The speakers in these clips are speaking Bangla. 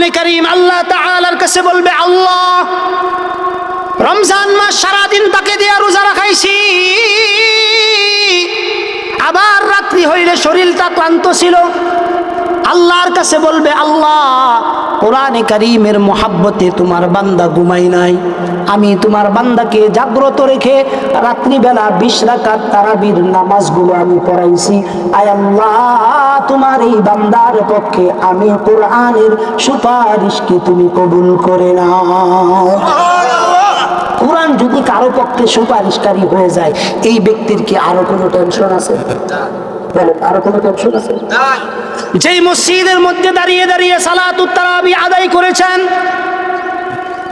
কোরআনে কারীম আল্লাহ তাআলার কাছে বলবে, আল্লাহ রমজান মাস সারাদিন তাকে দিয়ে রোজা রাখাইছি, আবার রাত্রি হইলে শরীরটা ক্লান্ত ছিল। আল্লাহর কাছে বলবে, আল্লাহ কোরআনে কারীমের মোহাব্বতে তোমার বান্দা ঘুমাই নাই, আমি তোমার বান্দাকে জাগ্রত রেখে রাত্রিবেলা 20 রাকাত তারাবির নামাজগুলো আমি পড়াইছি। আয় আল্লাহ, তোমার এই বান্দার পক্ষে আমি কোরআনের সুপারিশকে তুমি কবুল করে নাও। কোরআন যদি কারো পক্ষে সুপারিশকারী হয়ে যায়, এই ব্যক্তির কি আরো কোনো টেনশন আছে? আরো কোনো টেনশন আছে? যেই মসজিদের মধ্যে দাঁড়িয়ে দাঁড়িয়ে সালাতুত তারাবি আদায় করেছেন,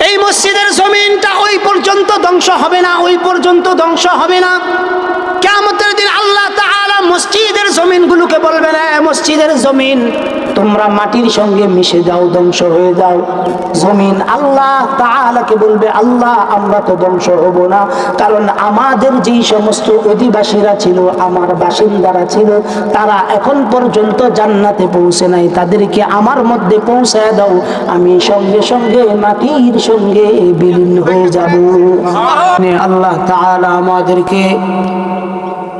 এই মসজিদের জমিনটা ওই পর্যন্ত ধ্বংস হবে না, ওই পর্যন্ত ধ্বংস হবে না। কিয়ামতের দিন আল্লাহ তাআলা মসজিদের জমিনগুলোকে বলবেন, মসজিদের জমিন তোমরা মাটির সঙ্গে মিশে যাও, ধ্বংস হয়ে যাও। জমিন আল্লাহ তাআলাকে বলবে, আল্লাহ আমরা তো ধ্বংস হব না, কারণ আমাদের যেই সমস্ত অধিবাসীরা ছিল, আমার বাসিন্দারা ছিল, তারা এখন পর্যন্ত জান্নাতে পৌঁছে নাই, তাদেরকে আমার মধ্যে পৌঁছায় দাও, আমি সঙ্গে সঙ্গে মাটির সঙ্গে বিলীন হয়ে যাব। আল্লাহ তাআলা আমাদেরকে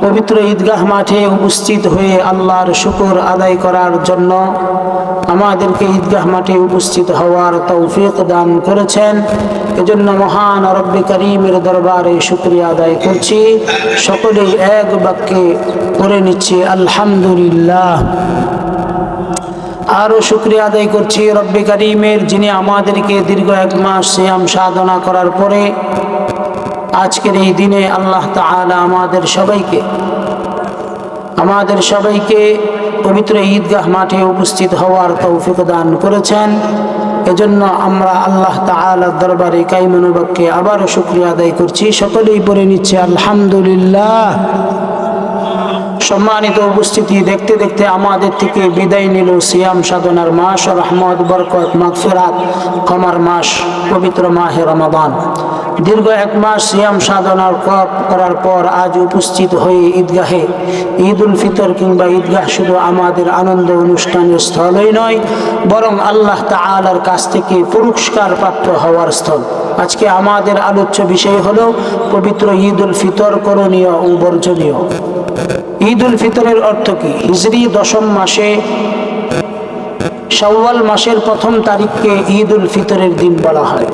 পবিত্র ঈদগাহ মাঠে উপস্থিত হয়ে আল্লাহর শুকর আদায় করার জন্য আমাদেরকে ঈদগাহ মাঠে উপস্থিত হওয়ার তৌফিক দান করেছেন। এজন্য মহান রব্বে কারীমের দরবারে শুকরিয়া আদায় করছি। সকলেই এক বাক্যে করে নিচ্ছি আলহামদুলিল্লাহ। আরও শুকরিয়া আদায় করছি রব্বে কারীমের, যিনি আমাদেরকে দীর্ঘ 1 মাস সিয়াম সাধনা করার পরে আজকের এই দিনে আল্লাহ তাআলা আমাদের সবাইকে পবিত্র ঈদগাহ মাঠে উপস্থিত হওয়ার তৌফিক দান করেছেন। এজন্য আমরা আল্লাহ তাআলার দরবারে কাইমানুবাক্যে আবারও শুকরিয়া আদায় করছি। সকলেই পড়ে নিচ্ছে আলহামদুলিল্লাহ। সম্মানিত উপস্থিতি, দেখতে দেখতে আমাদের থেকে বিদায় নিল সিয়াম সাধনার মাস, রহমত, বরকত, মাগফিরাত, ক্ষমার মাস, পবিত্র মাহে রমাদান। দীর্ঘ 1 মাস সিয়াম সাধনার করার পর আজ উপস্থিত হয়ে ঈদগাহে, ঈদ উল ফিতর কিংবা ঈদগাহ শুধু আমাদের আনন্দ অনুষ্ঠানের স্থলই নয়, বরং আল্লাহ তাআলার কাছ থেকে পুরস্কার প্রাপ্ত হওয়ার স্থল। আজকে আমাদের আলোচ্য বিষয় হলো পবিত্র ঈদ উল ফিতর, করণীয় ও বর্জনীয়। ঈদ উল ফিতরের অর্থ কি? হিজরি 10ম মাসে শাওয়াল মাসের 1ম তারিখকে ঈদ উল ফিতরের দিন বলা হয়।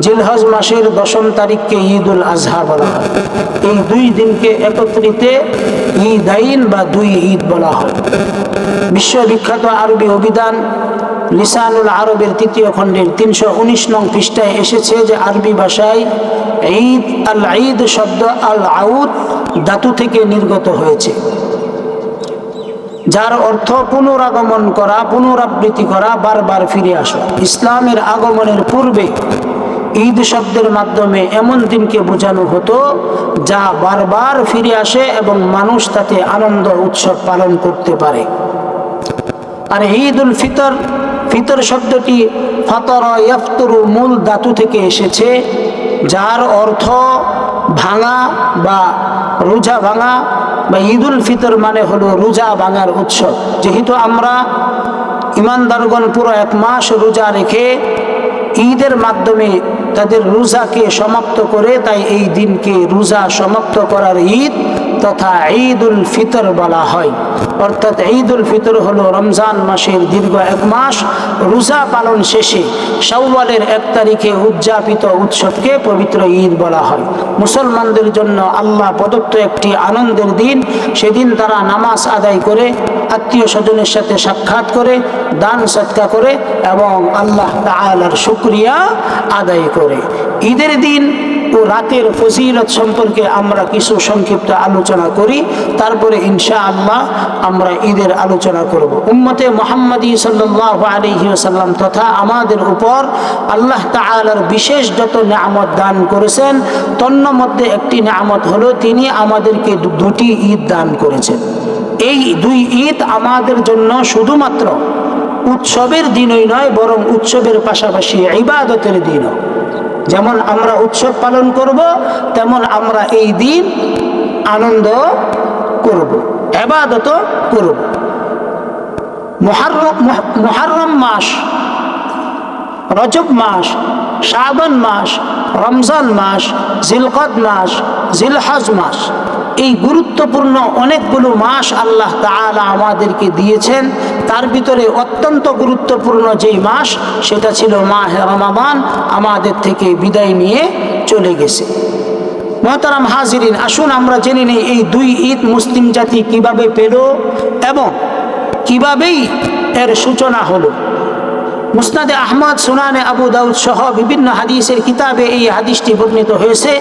জিলহজ মাসের 10ম তারিখকে ঈদ উল আজহা বলা হয়। এই 2 দিনকে একত্রিত ঈদাইন বা 2 ঈদ বলা হয়। বিশ্ববিখ্যাত আরবি অভিধান লিসানুল আরবের 3য় খণ্ডের 319 নং পৃষ্ঠায় এসেছে যে আরবি ভাষায় ঈদ আল ঈদ শব্দ আল আউদ ধাতু থেকে নির্গত হয়েছে, যার অর্থ পুনরাগমন করা, পুনরাবৃত্তি করা, বারবার ফিরে আসা। ইসলামের আগমনের পূর্বে ঈদ শব্দের মাধ্যমে এমন দিনকে বোঝানো হতো যা বারবার ফিরে আসে এবং মানুষ তাতে আনন্দ উৎসব পালন করতে পারে। আর ঈদ উল ফিতর, ফিতর শব্দটি ফাতারা ইয়াফতুরু মূল ধাতু থেকে এসেছে, যার অর্থ ভাঙা বা রোজা ভাঙা, বা ঈদ উল ফিতর মানে হলো রোজা ভাঙার উৎসব। যেহেতু আমরা ইমানদারগণ পুরো 1 মাস রোজা রেখে ঈদের মাধ্যমে তাদের রোজাকে সমাপ্ত করে, তাই এই দিনকে রোজা সমাপ্ত করার ঈদ তথা ঈদ উল ফিতর বলা হয়। অর্থাৎ ঈদ উল ফিতর হলো রমজান মাসের দীর্ঘ 1 মাস রোজা পালন শেষে শাওয়ালের 1 তারিখে উদযাপিত উৎসবকে পবিত্র ঈদ বলা হয়। মুসলমানদের জন্য আল্লাহ প্রদত্ত একটি আনন্দের দিন। সেদিন তারা নামাজ আদায় করে, আত্মীয় স্বজনের সাথে সাক্ষাৎ করে, দান সদকা করে এবং আল্লাহ তাআলার শুকরিয়া আদায় করে। ঈদের দিন ও রাতের ফজিলত সম্পর্কে আমরা কিছু সংক্ষিপ্ত আলোচনা করি, তারপরে ইনশাআল্লাহ আমরা ঈদের আলোচনা করব। উম্মতে মুহাম্মাদী সাল্লাল্লাহু আলাইহি ওয়াসাল্লাম তথা আমাদের উপর আল্লাহ তাআলার বিশেষ যত নিয়ামত দান করেছেন, তন্মধ্যে একটি নিয়ামত হলো তিনি আমাদেরকে 2টি ঈদ দান করেছেন। এই 2 ঈদ আমাদের জন্য শুধুমাত্র উৎসবের দিনই নয়, বরং উৎসবের পাশাপাশি ইবাদতের দিনও। যেমন আমরা উৎসব পালন করব, তেমন আমরা এই দিন আনন্দ করব, ইবাদত করব। মুহররম মাস রজব মাস, শাবান মাস, রমজান মাস, জিলকদ মাস, জিলহজ মাস, এই গুরুত্বপূর্ণ অনেকগুলো মাস আল্লাহ তাআলা আমাদেরকে দিয়েছেন। তার ভিতরে অত্যন্ত গুরুত্বপূর্ণ যেই মাস সেটা ছিল মাহে রমাদান, আমাদের থেকে বিদায় নিয়ে চলে গেছে। মুহতারাম হাজিরিন, আসুন আমরা জেনে নেই এই দুই ঈদ মুসলিম জাতি কিভাবে পেল এবং কিভাবেই এর সূচনা হলো। মুসনাদে আহমদ, সুনানে আবু দাউদ সহ বিভিন্ন হাদিসের কিতাবে এই হাদিসটি বর্ণিত হয়েছে।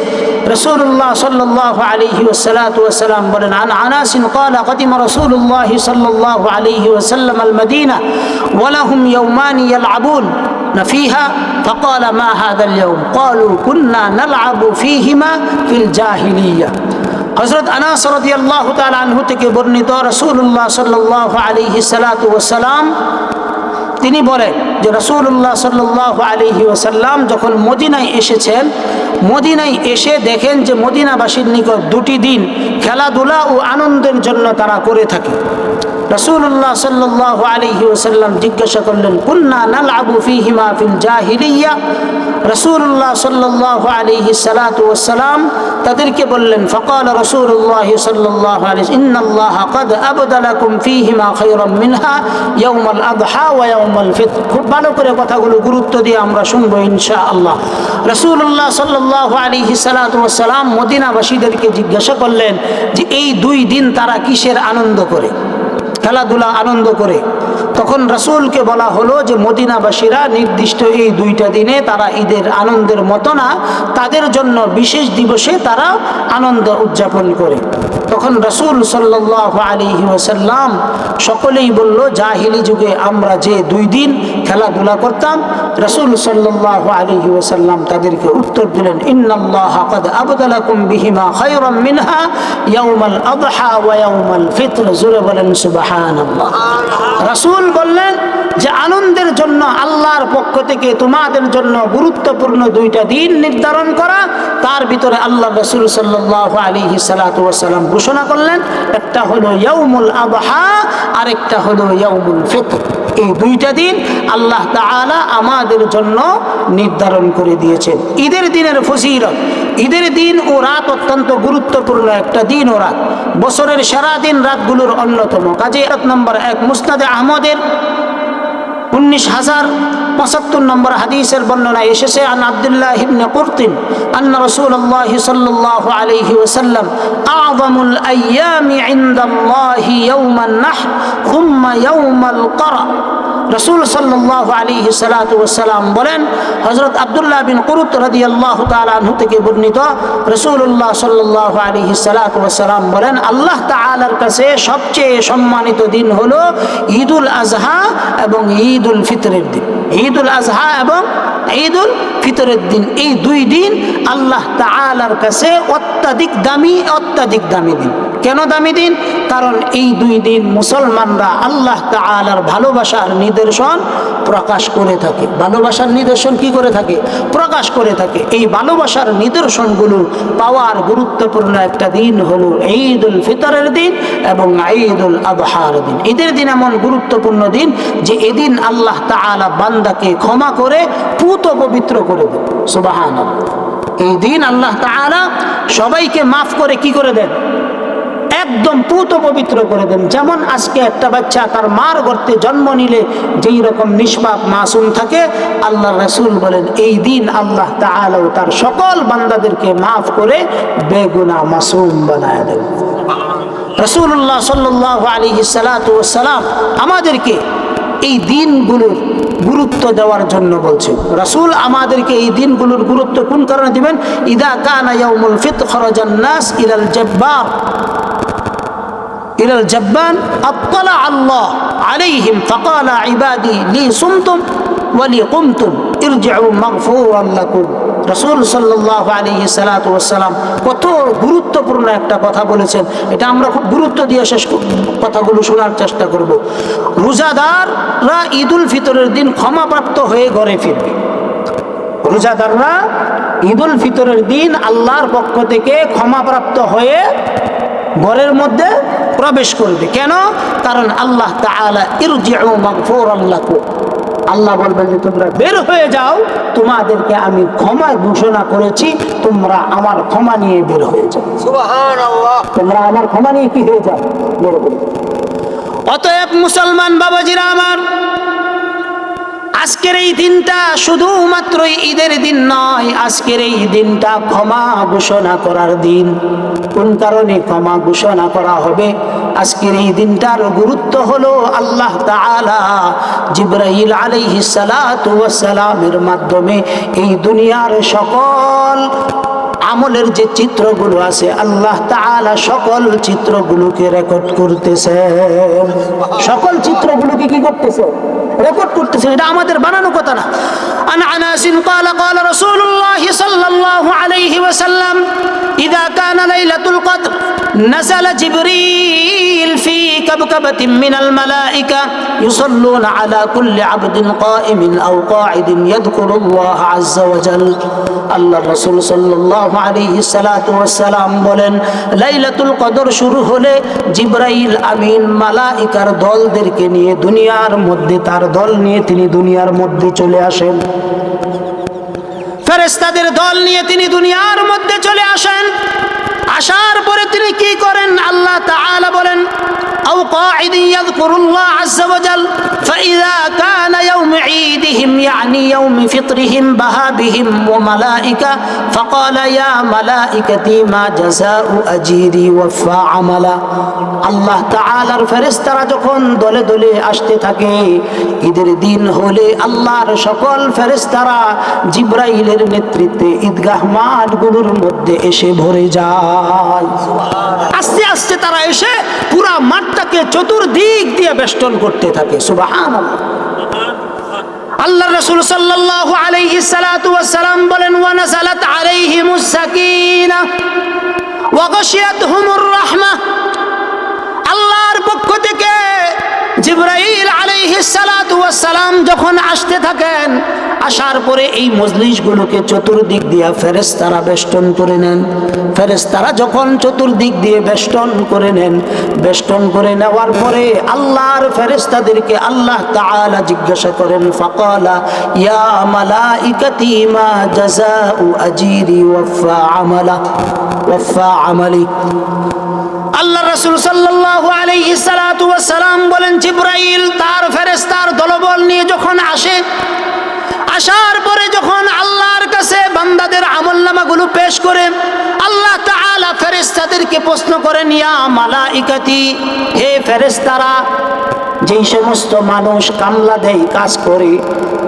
রাসূলুল্লাহ সাল্লাল্লাহু আলাইহি ওয়াসাল্লাম বলেন, আন আনাস قال قدم رسول الله صلى الله عليه وسلم المدينة ولهم يومان يلعبون فيها فقال ما هذا اليوم قالوا كنا نلعب فيهما في الجاهلية। হযরত আনাস রাদিয়াল্লাহু তাআলা আনহু থেকে বর্ণিত, রাসূলুল্লাহ সাল্লাল্লাহু আলাইহি ওয়াসাল্লাম তিনি বলেন যে রাসূলুল্লাহ সাল্লাল্লাহু আলাইহি ওয়াসাল্লাম যখন মদিনায় এসেছেন, মদিনায় এসে দেখেন যে মদিনাবাসীর নিকট দুটি দিন খেলাধুলা ও আনন্দের জন্য তারা করে থাকে। রাসূলুল্লাহ সাল্লাল্লাহু আলাইহি ওয়াসাল্লাম জিজ্ঞাসা করলেন, কুন্না নালআবু ফীহিমা ফিল জাহিলিয়া। রাসূলুল্লাহ সাল্লাল্লাহু আলাইহি ওয়াসাল্লাম তাদেরকে বললেন, ফাকাল রাসূলুল্লাহ সাল্লাল্লাহু আলাইহি ইন্নাল্লাহা ক্বাদ আবদালাকুম ফীহিমা খায়রাম মিনহা ইয়াউমাল আযহা ওয়া ইয়াউমাল ফিতর। খুব ভালো করে কথাগুলো গুরুত্ব দিয়ে আমরা শুনবো ইনশাআল্লাহ। রাসূলুল্লাহ সাল্লাল্লাহু আলাইহি ওয়াসাল্লাম মদিনাবাসীদেরকে জিজ্ঞাসা করলেন যে এই দুই দিন তারা কিসের আনন্দ করে, খেলাধুলা আনন্দ করে। তখন রাসূলকে বলা হলো যে মদিনাবাসীরা নির্দিষ্ট এই দুইটা দিনে তারা ঈদের আনন্দের মতো না, তাদের জন্য বিশেষ দিবসে তারা আনন্দ উদযাপন করে। তখন রাসূল সাল্লাল্লাহু আলাইহি ওয়াসাল্লাম সকলেই বলল, জাহিলি যুগে আমরা যে দুই দিন খেলাধুলা করতাম। রাসূল সাল্লাল্লাহু আলাইহি ওয়াসাল্লাম তাদেরকে উত্তর দিলেন, ইন্নাল্লাহা ক্বাদ আবদালাকুম বিহিমা খায়রাম মিনহা ইয়াউমাল আযহা ওয়া ইয়াউমাল ফিতর। জোরে বলেন সুবহানাল্লাহ। রাসূল বললেন যে আনন্দের জন্য আল্লাহর পক্ষ থেকে তোমাদের জন্য গুরুত্বপূর্ণ দুইটা দিন নির্ধারণ করা। তার ভিতরে আল্লাহ রাসূল সাল্লাল্লাহু আলাইহি ওয়াসাল্লাম ঘোষণা করলেন, একটা হলো ইয়াউমুল আযহা আর একটা হলো ইয়াউমুল ফিতর। এই দুইটা দিন আল্লাহ তাআলা আমাদের জন্য নির্ধারণ করে দিয়েছেন। ঈদের দিনের ফজিলত, ঈদের দিন ও রাত অত্যন্ত গুরুত্বপূর্ণ একটা দিন ও রাত, বছরের সারা দিন রাতগুলোর অন্যতম। কাজে নম্বর 1 মুসনাদে আহমদের 19,075 নম্বর হাদিসের বর্ণনা এসেছে, আন আব্দুল্লাহ ইবনে কুরতিন আন্না রাসূলুল্লাহ সাল্লাল্লাহু আলাইহি ওয়াসাল্লাম আযমুল আইয়ামি ইনদাল্লাহি ইয়াউমান নাহর থুম্মা ইয়াউমাল ক্বরা। রাসূল সাল্লাল্লাহু আলাইহি ওয়াসাল্লাম বলেন, হযরত আব্দুল্লাহ বিন কুরত রাদিয়াল্লাহু তাআলা আনহু থেকে বর্ণিত, রাসূলুল্লাহ সাল্লাল্লাহু আলাইহি ওয়াসাল্লাম বলেন, আল্লাহ তাআলার কাছে সবচেয়ে সম্মানিত দিন হলো ঈদুল আযহা এবং ঈদুল ফিতরের দিন। ঈদুল আযহা এবং ঈদুল ফিতরের দিন, এই দুই দিন আল্লাহ তাআলার কাছে অত্যাধিক দামি দিন। কেন দামি দিন? কারণ এই দুই দিন মুসলমানরা আল্লাহ তাআলার ভালোবাসার নিদর্শন প্রকাশ করে থাকে। ভালোবাসার নিদর্শন কি করে থাকে? প্রকাশ করে থাকে। এই ভালোবাসার নিদর্শনগুলো পাওয়ার গুরুত্বপূর্ণ একটা দিন হলো ঈদুল ফিতরের দিন এবং ঈদুল আযহার দিন। ঈদের দিন এমন গুরুত্বপূর্ণ দিন যে এদিন আল্লাহ তাআলা বান্দাকে ক্ষমা করে পুত পবিত্র করে দেন। সুবহানাল্লাহ। এই দিন আল্লাহ তাআলা সবাইকে মাফ করে কি করে দেন? একদম পুত পবিত্র করে দেন। যেমন আজকে একটা বাচ্চা তার মার গর্তে জন্ম নিলে যেই রকম নিষ্পাপ মাসুম থাকে, আল্লাহ রাসূল বলেন এই দিন আল্লাহ তাআলা তার সকল বান্দাদেরকে মাফ করে বেগুনাহ মাসুম বানায় দেন। রাসূলুল্লাহ সাল্লাল্লাহু আলাইহি ওয়াসাল্লাম আমাদেরকে এই দিনগুলোর গুরুত্ব দেওয়ার জন্য বলছেন। রাসূল আমাদেরকে এই দিনগুলোর গুরুত্ব কোন কারণে দিবেন? ইদা কানা ইয়াউমুল ফিতর খরাজান নাস ইলাল জাব্বান আত্তালা আল্লাহ আলাইহিম ফাকালা ইবাদি লি সুমতুম ওয়া লি কুমতুম ইরজিউ মাগফুরান লাকুম। রাসূল সাল্লাল্লাহু আলাইহি ওয়াসাল্লাম কত গুরুত্বপূর্ণ একটা কথা বলেছেন। এটা আমরা খুব গুরুত্ব দিয়ে শেষ কথাগুলো শোনার চেষ্টা করব। রোজাদাররা ঈদুল ফিতরের দিন ক্ষমাপ্রাপ্ত হয়ে ঘরে ফিরবে। রোজাদাররা ঈদুল ফিতরের দিন আল্লাহর পক্ষ থেকে ক্ষমাপ্রাপ্ত হয়ে ঘরের মধ্যে প্রবেশ করবে। কেন? কারণ আল্লাহ তাআলা ইরজিউ মাগফুরান লাকুম, আল্লাহ বলবেন যে তোমরা বের হয়ে যাও, তোমাদেরকে আমি ক্ষমা ঘোষণা করেছি, তোমরা আমার ক্ষমা নিয়ে বের হয়ে যাও। সুবহানাল্লাহ। তোমরা আমার ক্ষমা নিয়ে কি হয়ে যাও, বের হয়ে যাও। অতএব মুসলমান বাবাজিরা আমার, আজকের এই দিনটা শুধুমাত্র ঈদের দিন নয়, আজকের এই দিনটা ক্ষমা ঘোষণা করার দিন। কোন কারণে ক্ষমা ঘোষণা করা হবে? আজকের এই দিনটার গুরুত্ব হলো আল্লাহ তাআলা জিবরাইল আলাইহিস সালাতু ওয়াস সালামের মাধ্যমে এই দুনিয়ার সকল আমলের যে চিত্রগুলো আছে, আল্লাহ তাআলা সকল চিত্রগুলোকে রেকর্ড করতেছে। সকল চিত্রগুলোকে কি করতেছে? রেকর্ড করতেছে। এটা আমাদের বানানো কথা না। আন আনাসিন قال قال رسول الله صلى الله عليه وسلم إذا كان ليلة القدر نزل جبريل في كبكبة من الملائكة يصلون على كل عبد قائم أو قاعد يذكر الله عز وجل। আল্লাহ রাসূল সাল্লাল্লাহু আলাইহি সাল্লাতু ওয়াস সালাম বলেন, লাইলাতুল কদর শুরু হলে জিবরাইল আমিন মালাইকার দলদেরকে নিয়ে দুনিয়ার মধ্যে, তার দল নিয়ে তিনি দুনিয়ার মধ্যে চলে আসেন। ফেরেশতাদের দল নিয়ে তিনি দুনিয়ার মধ্যে চলে আসেন। আসার পরে তিনি কি করেন? আল্লাহ তাআলা বলেন, أو قاعد يذكر الله عز وجل فإذا كان يوم عيدهم يعني يوم فطرهم بها بهم وملائكة فقال يا ملائكتي ما جزاء أجيري وفى عملا। আল্লাহ তাআলার ফেরেশতারা যখন দলে দলে আসতে থাকে, ঈদের দিন হলে আল্লাহর সকল ফেরেশতারা জিবরাইলের নেতৃত্বে ঈদগাহ মাঠগুলোর মধ্যে এসে ভরে যায়। আস্তে আস্তে তারা এসে পুরা মাঠটাকে চতুর্দিক দিয়ে বেষ্টন করতে থাকে। সুবহানাল্লাহ। আল্লাহ রাসূল সাল্লাল্লাহু আলাইহি সাল্লাতু ওয়াস সালাম বলেন, ওয়া নাযালাত আলাইহিমুস সাকিনা ওয়া গাশিয়াতহুমুর রাহমাহ। আল্লাহর পক্ষ থেকে জিবরাইল আলাইহিস সালাতু ওয়াস সালাম যখন আসতে থাকেন, আসার পরে এই মজলিসগুলোকে চতুর্দিক দিয়ে ফেরেশতারা বেষ্টন করে নেন। ফেরেশতারা যখন চতুর্দিক দিয়ে বেষ্টন করে নেন, বেষ্টন করে নেওয়ার পরে আল্লাহর ফেরেশতাদেরকে আল্লাহ তাআলা জিজ্ঞাসা করেন, ফাকালা ইয়া মালাইকাতি মা জাযাউ আজিরি ওয়াফা আমালা ওয়াফা আমালি। আল্লাহ রাসূল সাল্লাল্লাহু আলাইহি সাল্লাতু ওয়াস সালাম বলেন, জিবরাইল তার ফেরেশতার দলবল নিয়ে যখন আসে, আসার পরে যখন আল্লাহর কাছে বান্দাদের আমলনামাগুলো পেশ করে, আল্লাহ তাআলা ফেরেশতাদেরকে প্রশ্ন করেন, ইয়া মালাইকাতি, হে ফেরেশতারা, যেই সমস্ত মানুষ কামলা দেয়, কাজ করে,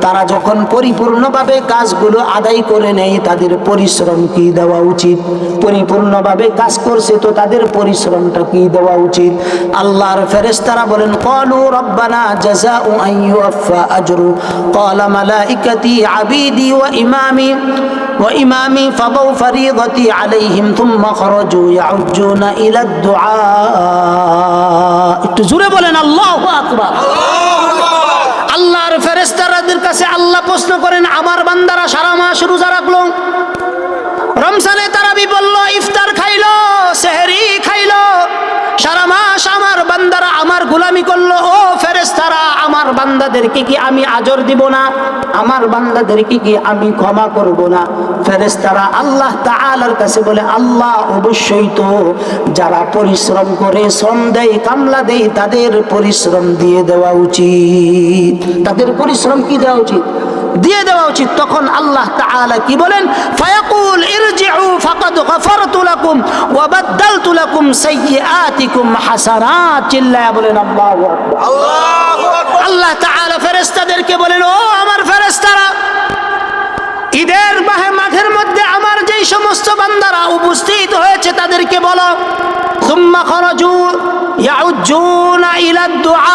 তারা যখন পরিপূর্ণভাবে কাজগুলো আদায় করে নেয়, তাদের পরিশ্রম কি দেওয়া উচিত? পরিপূর্ণভাবে কাজ করছে তো তাদের পরিশ্রমটা কি দেওয়া উচিত? আল্লাহর ফেরেশতারা বলেন, ক্বালু রব্বানা জাযাউ আন ইউফা আজরু ক্বালা মালাইকাতি আবিদি ওয়া ইমামি ফাদাউ ফরিদাতি আলাইহিম থুম্মা খারাজু ইয়াউজুনা ইলা দুআ। একটু জোরে বলেন আল্লাহু আকবার। আল্লাহর ফেরেশতাদের কাছে আল্লাহ প্রশ্ন করেন, আমার বান্দারা সারা মাস রোজা রাখলো, রমজানে তারাবি বললো, ইফতার খাইলো, সেহরি খাইলো, সারা মাস আমার বান্দারা আমার গোলামি করলো, ও ফেরেশতারা, আমার বান্দাদেরকে কি আমি আজর দিব না? আমার বান্দাদেরকে কি আমি ক্ষমা করব না? ফেরেশতারা আল্লাহ তাআলার কাছে বলে, আল্লাহ, অবশ্যই তো, যারা পরিশ্রম করে, শ্রম দেয়, কামলা দেয়, তাদের পরিশ্রম দিয়ে দেওয়া উচিত। তাদের পরিশ্রম কি দেওয়া উচিত? দিয়ে দেওয়া উচিত। তখন আল্লাহ তাআলা কি বলেন? ফায়াকুল ইরজিউ ফাকাদ গফারতু লাকুম ওয়া বাদদালতু লাকুম সাইয়্যাতিকুম হাসানাত। চিল্লায়া বলেন আল্লাহু আকবার। আল্লাহু আকবার। আল্লাহ তাআলা ফেরেশতাদেরকে বলেন, ও আমার ফেরেশতারা, ঈদের মাঠের মধ্যে আমার যেই সমস্ত বান্দারা উপস্থিত হয়েছে তাদেরকে বলো, সুম্মা খারাজু ইয়াউজুনা ইলা দুআ,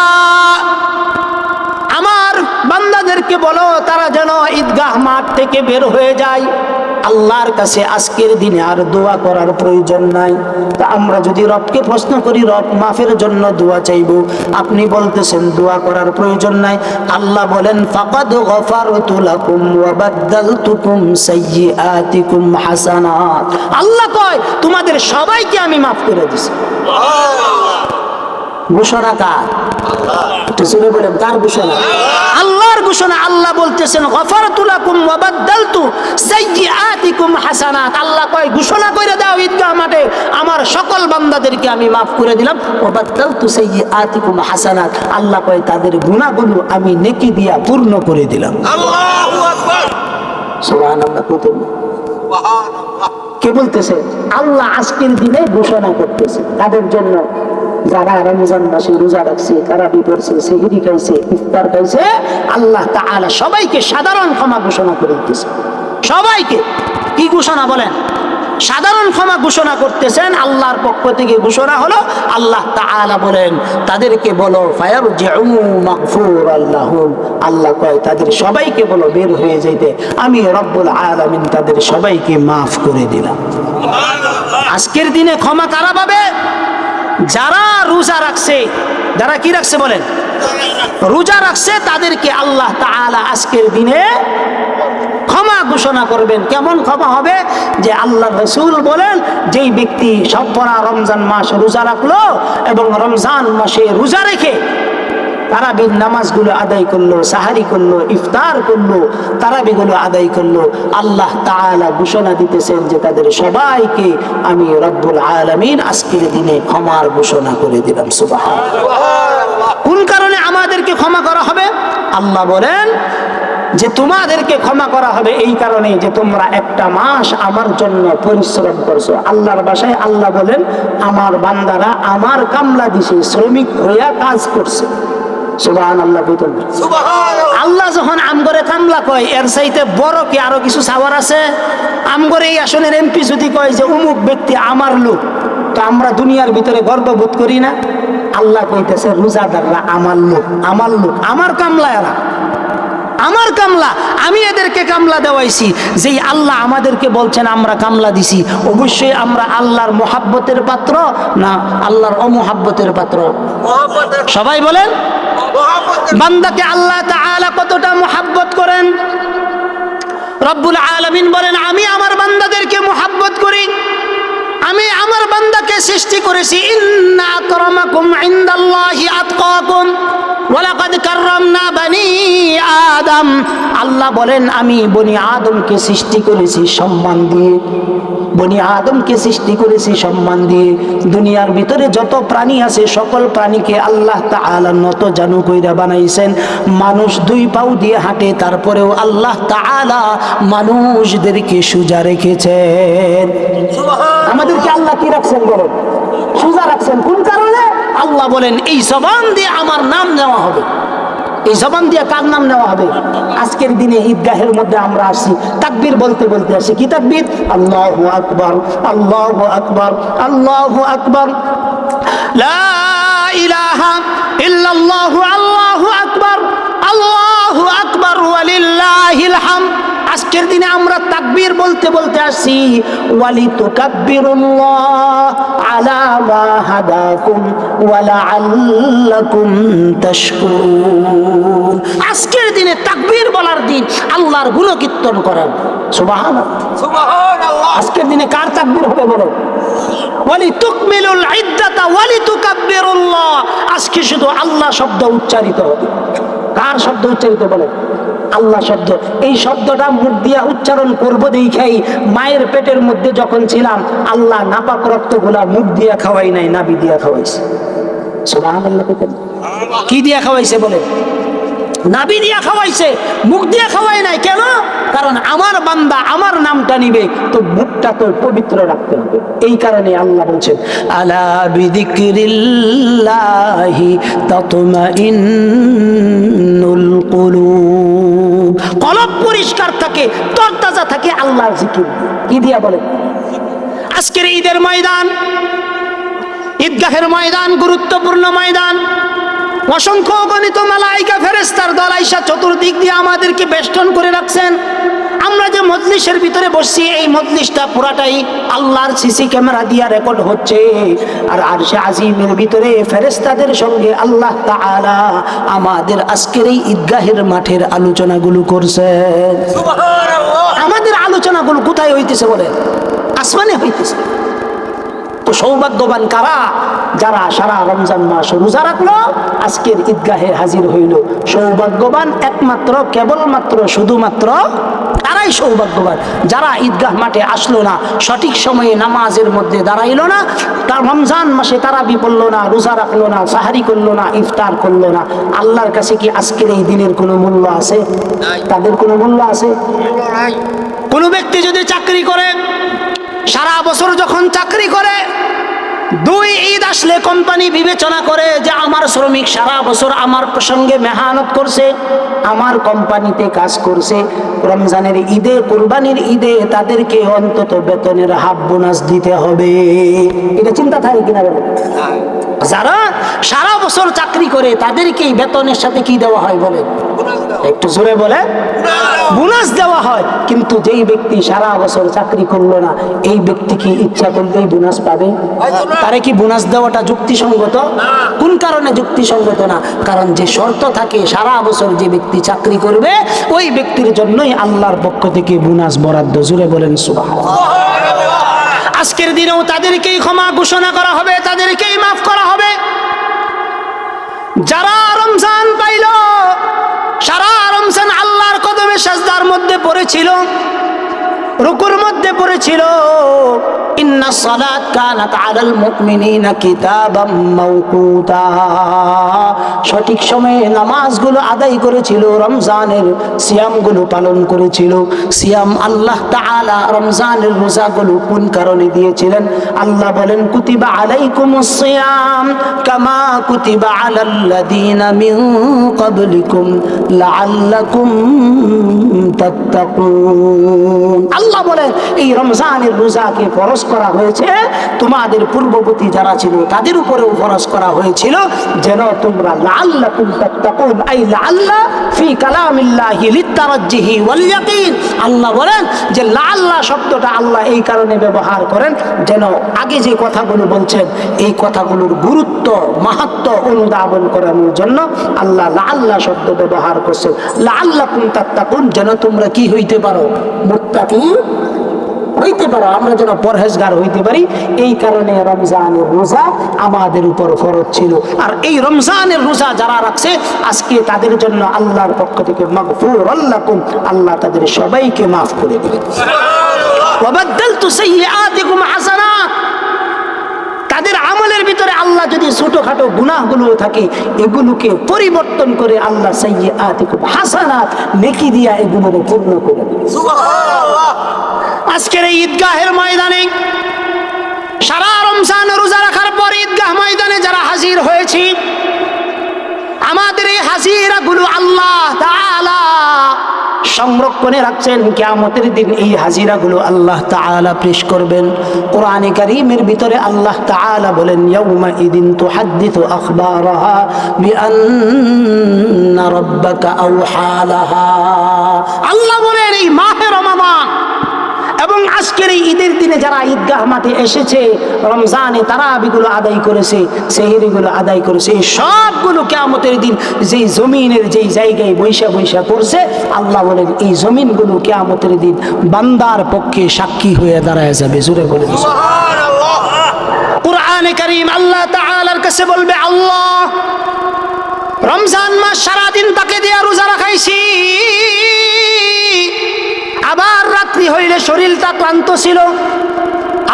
আমার বান্দাদেরকে বলো তারা যেন ঈদগাহ মাঠ থেকে বের হয়ে যায়। আল্লাহর কাছে আজকের দিনে আর দোয়া করার প্রয়োজন নাই। তা আমরা যদি রবকে প্রশ্ন করি, রব মাফের জন্য দোয়া চাইবো, আপনি বলতেছেন দোয়া করার প্রয়োজন নাই। আল্লাহ বলেন, ফাকাদ গফারতু লাকুম ওয়া বাদদালতুকুম সাইয়্যাতিকুম হাসানাত। আল্লাহ কয়, তোমাদের সবাইকে আমি মাফ করে দিয়েছি। ঘোষণা কার? একটু জোরে বলেন, কার ঘোষণা? আল্লাহর ঘোষণা। আল্লাহ বলতেছেন গফারতু লাকুম ওয়া বাদদালতু সাইয়্যাতিকুম হাসানাত। আল্লাহ কয় ঘোষণা করে দাও ঈদগাহ মাঠে, আমার সকল বান্দাদেরকে আমি মাফ করে দিলাম। ওয়া বাদদালতু সাইয়্যাতিকুম হাসানাত, আল্লাহ কয় তাদের গুনাহগুলো আমি নেকি দিয়া পূর্ণ করে দিলাম। আল্লাহু আকবার, সুবহানাল্লাহ। সুবহানাল্লাহ। কে বলতেছে? আল্লাহ আজকের দিনে ঘোষণা করতেছে তাদের জন্য যারা রমজান মাসে রোজা রাখছে, তারাবি পড়ছে, সেহরি খাইছে, ইফতার খাইছে, আল্লাহ তাআলা সবাইকে সাধারণ ক্ষমা ঘোষণা করে দিতেছে। সবাইকে কি ঘোষণা বলেন? সাধারণ ক্ষমা ঘোষণা করতেছেন। আল্লাহর পক্ষ থেকে ঘোষণা হলো, আল্লাহ তাআলা বলেন তাদেরকে বলো ফায়ারজিউ মাগফুরাল লাহুম, আল্লাহ কয় তাদের সবাইকে বলো বের হয়ে যাইতে, আমি রব্বুল আলামিন তাদের সবাইকে মাফ করে দিলাম। আজকের দিনে ক্ষমা কারা পাবে? যারা রোজা রাখছে। যারা কি রাখছে বলেন? রোজা রাখছে, তাদেরকে আল্লাহ তাআলা আজকের দিনে ক্ষমা ঘোষণা করবেন। কেমন ক্ষমা হবে? যে আল্লাহ রাসূল বলেন যেই ব্যক্তি সবপরা রমজান মাস রোজা রাখলো এবং রমজান মাসে রোজা রেখে তারাবির নামাজগুলো আদায় করলো, সাহারি করলো, ইফতার করলো, তারাবিগুলো আদায় করলো, আল্লাহ তাআলা ঘোষণা দিতেছেন যে তাদের সবাইকে আমি রব্বুল আলামিন আজকের দিনে ক্ষমার ঘোষণা করে দিলাম। সুবহানাল্লাহ। কোন কারণে আমাদেরকে ক্ষমা করা হবে? আল্লাহ বলেন যে তোমাদেরকে ক্ষমা করা হবে এই কারণে যে তোমরা একটা মাস আমার জন্য পরিশ্রম করছো। আল্লাহর ভাষায় আল্লাহ বলেন আমার বান্দারা আমার কামলা দিছে, শ্রমিক হইয়া কাজ করছে। সুবহানাল্লাহ। সুবহানাল্লাহ। আল্লাহ যখন আমগরে কামলা কয়, এর চাইতে বড় কি আরো কিছু চাওয়ার আছে? আমগরে এই আসনের এমপি যদি কয় যে অমুক ব্যক্তি আমার লোক, তো আমরা দুনিয়ার ভিতরে গর্ববোধ করি না? আল্লাহ কইতেছে রোজাদাররা আমার লোক, আমার লোক, আমার কামলা, এরা আমার কামলা, আমি এদেরকে কামলা দেওয়াইছি। যেই আল্লাহ আমাদেরকে বলছেন আমরা কামলা দিছি, অবশ্যই আমরা আল্লাহর মোহাব্বতের পাত্র না আল্লাহর অমোহাব্বতের পাত্র? সবাই বলেন বান্দাকে আল্লাহ তাআলা কতটা মোহাব্বত করেন? রব্বুল আলামিন বলেন আমি আমার বান্দাদেরকে মোহাব্বত করি, আমি আমার বান্দাকে সৃষ্টি করেছি। ইন্না আকরামাকুম ইনদাল্লাহি আতকাকুম ওয়ালাকাদ কাররামনা বনি আদম। আল্লাহ বলেন আমি বনি আদমকে সৃষ্টি করেছি সম্মান দিয়ে, বনি আদমকে সৃষ্টি করেছি সম্মান দিয়ে। দুনিয়ার ভিতরে যত প্রাণী আছে সকল প্রাণীকে আল্লাহ তাআলা নত জানু কইরা বানাইছেন। মানুষ দুই পাও দিয়ে হাঁটে, তারপরেও আল্লাহ তাআলা মানুষদেরকে সোজা রেখেছেন। আমাদেরকে আল্লাহ কি রাখছেন বলেন? সোজা রাখছেন। কোন কারণে? আল্লাহ বলেন এই জবান দিয়ে আমার নাম নেওয়া হবে। এই জবান দিয়ে কার নাম নেওয়া হবে? আজকের দিনে ঈদগাহের মধ্যে আমরা আসি, তাকবীর বলতে বলতে আসি। কি তাকবীর? আল্লাহু আকবার, আল্লাহু আকবার, আল্লাহু আকবার, লা ইলাহা ইল্লাল্লাহু, আল্লাহু আকবার, আল্লাহু আকবার ওয়া লিল্লাহিল হামদ। আজকের দিনে আমরা তাকবীর বলতে বলতে আসি, ওয়ালিতুকাব্বিরুল্লাহ আলা মা হাদাকুম ওয়া লাআল্লাকুম তাশকুরুন। আজকের দিনে তাকবীর বলার দিন, আল্লাহর গুণকীর্তন করার। সুবহানাল্লাহ, সুবহানাল্লাহ। আজকের দিনে কার তাকবীর হবে বলো? ওয়ালিতুকমিলুল ইদ্দাতা ওয়ালিতুকাব্বিরুল্লাহ। আজকে শুধু আল্লাহ শব্দ উচ্চারিত হবে। কার শব্দ উচ্চারিত বলে? আল্লাহ শব্দ। এই শব্দটা মুখ দিয়া উচ্চারণ করবো দেখাই মায়ের পেটের মধ্যে যখন ছিলাম আল্লাহ নাপাক রক্তগুলা মুখ দিয়া খাওয়াই নাই, নাভি দিয়া খাওয়াইছে। সুবহানাল্লাহ। কি দিয়া খাওয়াইছে বলে? নাভি দিয়া খাওয়াইছে, মুখ দিয়া খাওয়াই নাই। কেন? কারণ আমার বান্দা আমার নামটা নিবে, তো মুখটা তো পবিত্র রাখতে হবে। এই কারণে আল্লাহ বলছেন আলা বিযিকরিল্লাহি তাতমাইন্নুল কুলুব। কলব পরিষ্কার থাকে, তরতাজা থাকে আল্লাহর জিকির। কি দিয়া বলে? আজকের ঈদের ময়দান, ঈদগাহের ময়দান গুরুত্বপূর্ণ ময়দান। অসংখ্য অগণিত মালায়েকা ফেরেশতার দল আইসা চতুর্দিক দিয়ে আমাদেরকে বেষ্টন করে রাখছেন। আমরা যে মজলিসের ভিতরে বসছি, এই মজলিসটা পুরাটাই আল্লাহর সিসি ক্যামেরা দিয়ে রেকর্ড হচ্ছে। আর আরশে আজিমের ভিতরে ফেরেশতাদের সঙ্গে আল্লাহ তাআলা আমাদের আজকের এই ঈদগাহের মাঠের আলোচনাগুলো করছেন। সুবহানাল্লাহ। আমাদের আলোচনাগুলো কোথায় হইতেছে বলে? আসমানে হইতেছে। তো সৌভাগ্যবান কারা? যারা সারা রমজান মাস রোজা রাখলো, আজকের ঈদগাহে হাজির হইল। সৌভাগ্যবান একমাত্র কেবলমাত্র শুধুমাত্র তারাই সৌভাগ্যবান যারা ঈদগাহ মাঠে আসলো না, সঠিক সময়ে নামাজের মধ্যে দাঁড়াইলো না, তার রমজান মাসে তারাবি পড়লো না, রোজা রাখলো না, সাহারি করলো না, ইফতার করলো না। আল্লাহর কাছে কি আজকের এই দিনের কোনো মূল্য আছে? তাদের কোনো মূল্য আছে? কোনো ব্যক্তি যদি চাকরি করে, সারা বছর যখন চাকরি করে, 2 ঈদ আসলে কোম্পানি বিবেচনা করে যে আমার শ্রমিক সারা বছর আমার সঙ্গে মেহনত করছে, আমার কোম্পানিতে কাজ করছে, রমজানের ঈদে, কুরবানির ঈদে তাদেরকে অন্তত বেতনের হাফ বোনাস দিতে হবে। এটা চিন্তা থাকে কিনা বলেন? যারা সারা বছর চাকরি করে তাদেরকেই বেতনের সাথে কি দেওয়া হয় বলেন? একটু জোরে বলে, বোনাস দেওয়া হয়। কিন্তু যেই ব্যক্তি সারা বছর চাকরি করলো না, এই ব্যক্তি কি ইচ্ছা করলেই বোনাস পাবে? তারে কি বোনাস দেওয়াটা যুক্তিসঙ্গত? কোন কারণে যুক্তিসঙ্গত না? কারণ যে শর্ত থাকে সারা বছর যে ব্যক্তি চাকরি করবে, ওই ব্যক্তির জন্যই আল্লাহর পক্ষ থেকে বোনাস বরাদ্দ। জোরে বলেন সুবহানাল্লাহ। আজকের দিনেও তাদেরকেই ক্ষমা ঘোষণা করা হবে, তাদেরকেই মাফ করা হবে। যারা রমজান পাইল, সারা রমজান আল্লাহর কদমে সাজদার মধ্যে পড়েছিল, রুকুর মধ্যে পড়েছিল, ইন্না সালাত কানাত আলাল মুমিনিনা কিতাবাম মাওকুতা, সঠিক সময়ে নামাজগুলো আদায় করেছিল, রমজানের সিয়ামগুলো পালন করেছিল। সিয়াম আল্লাহ তাআলা রমজানের রোজাগুলো কোন কারণে দিয়েছিলেন? আল্লাহ বলেন, কুতিবা আলাইকুমুস সিয়াম কামা কুতিবা আলাল্লাযীনা মিন ক্বাবলিকুম লাআল্লাকুম তাত্তাকুন। আল্লাহ বলেন, এই রমজানের রোজাকে ফরজ করা হয়েছে তোমাদের পূর্ববর্তী যারা ছিল তাদের উপরেও ফরজ করা হয়েছিল, যেন তোমরা লাআল্লাকুম তাত্তাকুন, আই লাআল্লা ফি কালামিল্লাহি লিতারাজ্জিহি ওয়াল ইয়াকিন। আল্লাহ বলেন যে লাআল্লা শব্দটা আল্লাহ এই কারণে ব্যবহার করেন যেন আগে যে কথাগুলো বলছেন এই কথাগুলোর গুরুত্ব মাহাত্ম্য অনুধাবন করানোর জন্য আল্লাহ লাআল্লা শব্দ ব্যবহার করছে। লাআল্লাকুম তাত্তাকুন, যেন তোমরা কি হইতে পারো? মুত্তাকি হইতে পারো, আমরা যেন পরহেজগার হইতে পারি। এই কারণে রমজানের রোজা আমাদের উপর ফরজ ছিল। আর এই রমজানের রোজা যারা রাখছে আজকে তাদের জন্য আল্লাহর পক্ষ থেকে মাগফুরুল লাকুম, আল্লাহ তাদের সবাইকে মাফ করে দিবেন। ওয়া বাদদালতু সাইয়্যাতিকুম হাসানাত, তাদের আমলের ভিতরে আল্লাহ যদি ছোটখাটো গুনাহগুলো থাকে এগুলোকে পরিবর্তন করে আল্লাহ সাইয়্যাতিকুম হাসানাত নেকি দিয়া এগুলোকে পূর্ণ করে দিবেন। সুবহানাল্লাহ। আজকের এই ঈদগাহের ময়দানে সারা রমজান রোজা রাখার পর ঈদগাহ ময়দানে যারা হাজির হয়েছি, আমাদের এই হাজিরাগুলো আল্লাহ তাআলা সংরক্ষণে রাখছেন। কিয়ামতের দিন এই হাজিরাগুলো আল্লাহ তাআলা পেশ করবেন। কোরআনে কারীমের ভিতরে আল্লাহ তাআলা বলেন, ইয়াউমা ইদিন তুহাদ্দিসু আখবারাহা বিআন্না রাব্বাকা আওহা লাহা। আল্লাহ বলেন এই মাহে রমাদান এবং আজকের এই ঈদের দিনে যারা ঈদগাহ মাঠে এসেছে, রমজানে তারাবিগুলো আদায় করেছে, সেহরিগুলো আদায় করেছে, এই সবগুলো কিয়ামতের দিন যেই জমিনের যেই জায়গায় বৈশা বৈশা পড়ছে, আল্লাহ বলেন এই জমিনগুলো কিয়ামতের দিন বান্দার পক্ষে সাক্ষী হয়ে দাঁড়ায় যাবে। জোরে বলে সুবহানাল্লাহ। কুরআনে কারীম আল্লাহ তাআলার কাছে বলবে, আল্লাহ রমজান মাস সারাদিন তাকে দিয়া রোজা রাখাইছি, আবার রাত্রি হইলে শরীরটা ক্লান্ত ছিল।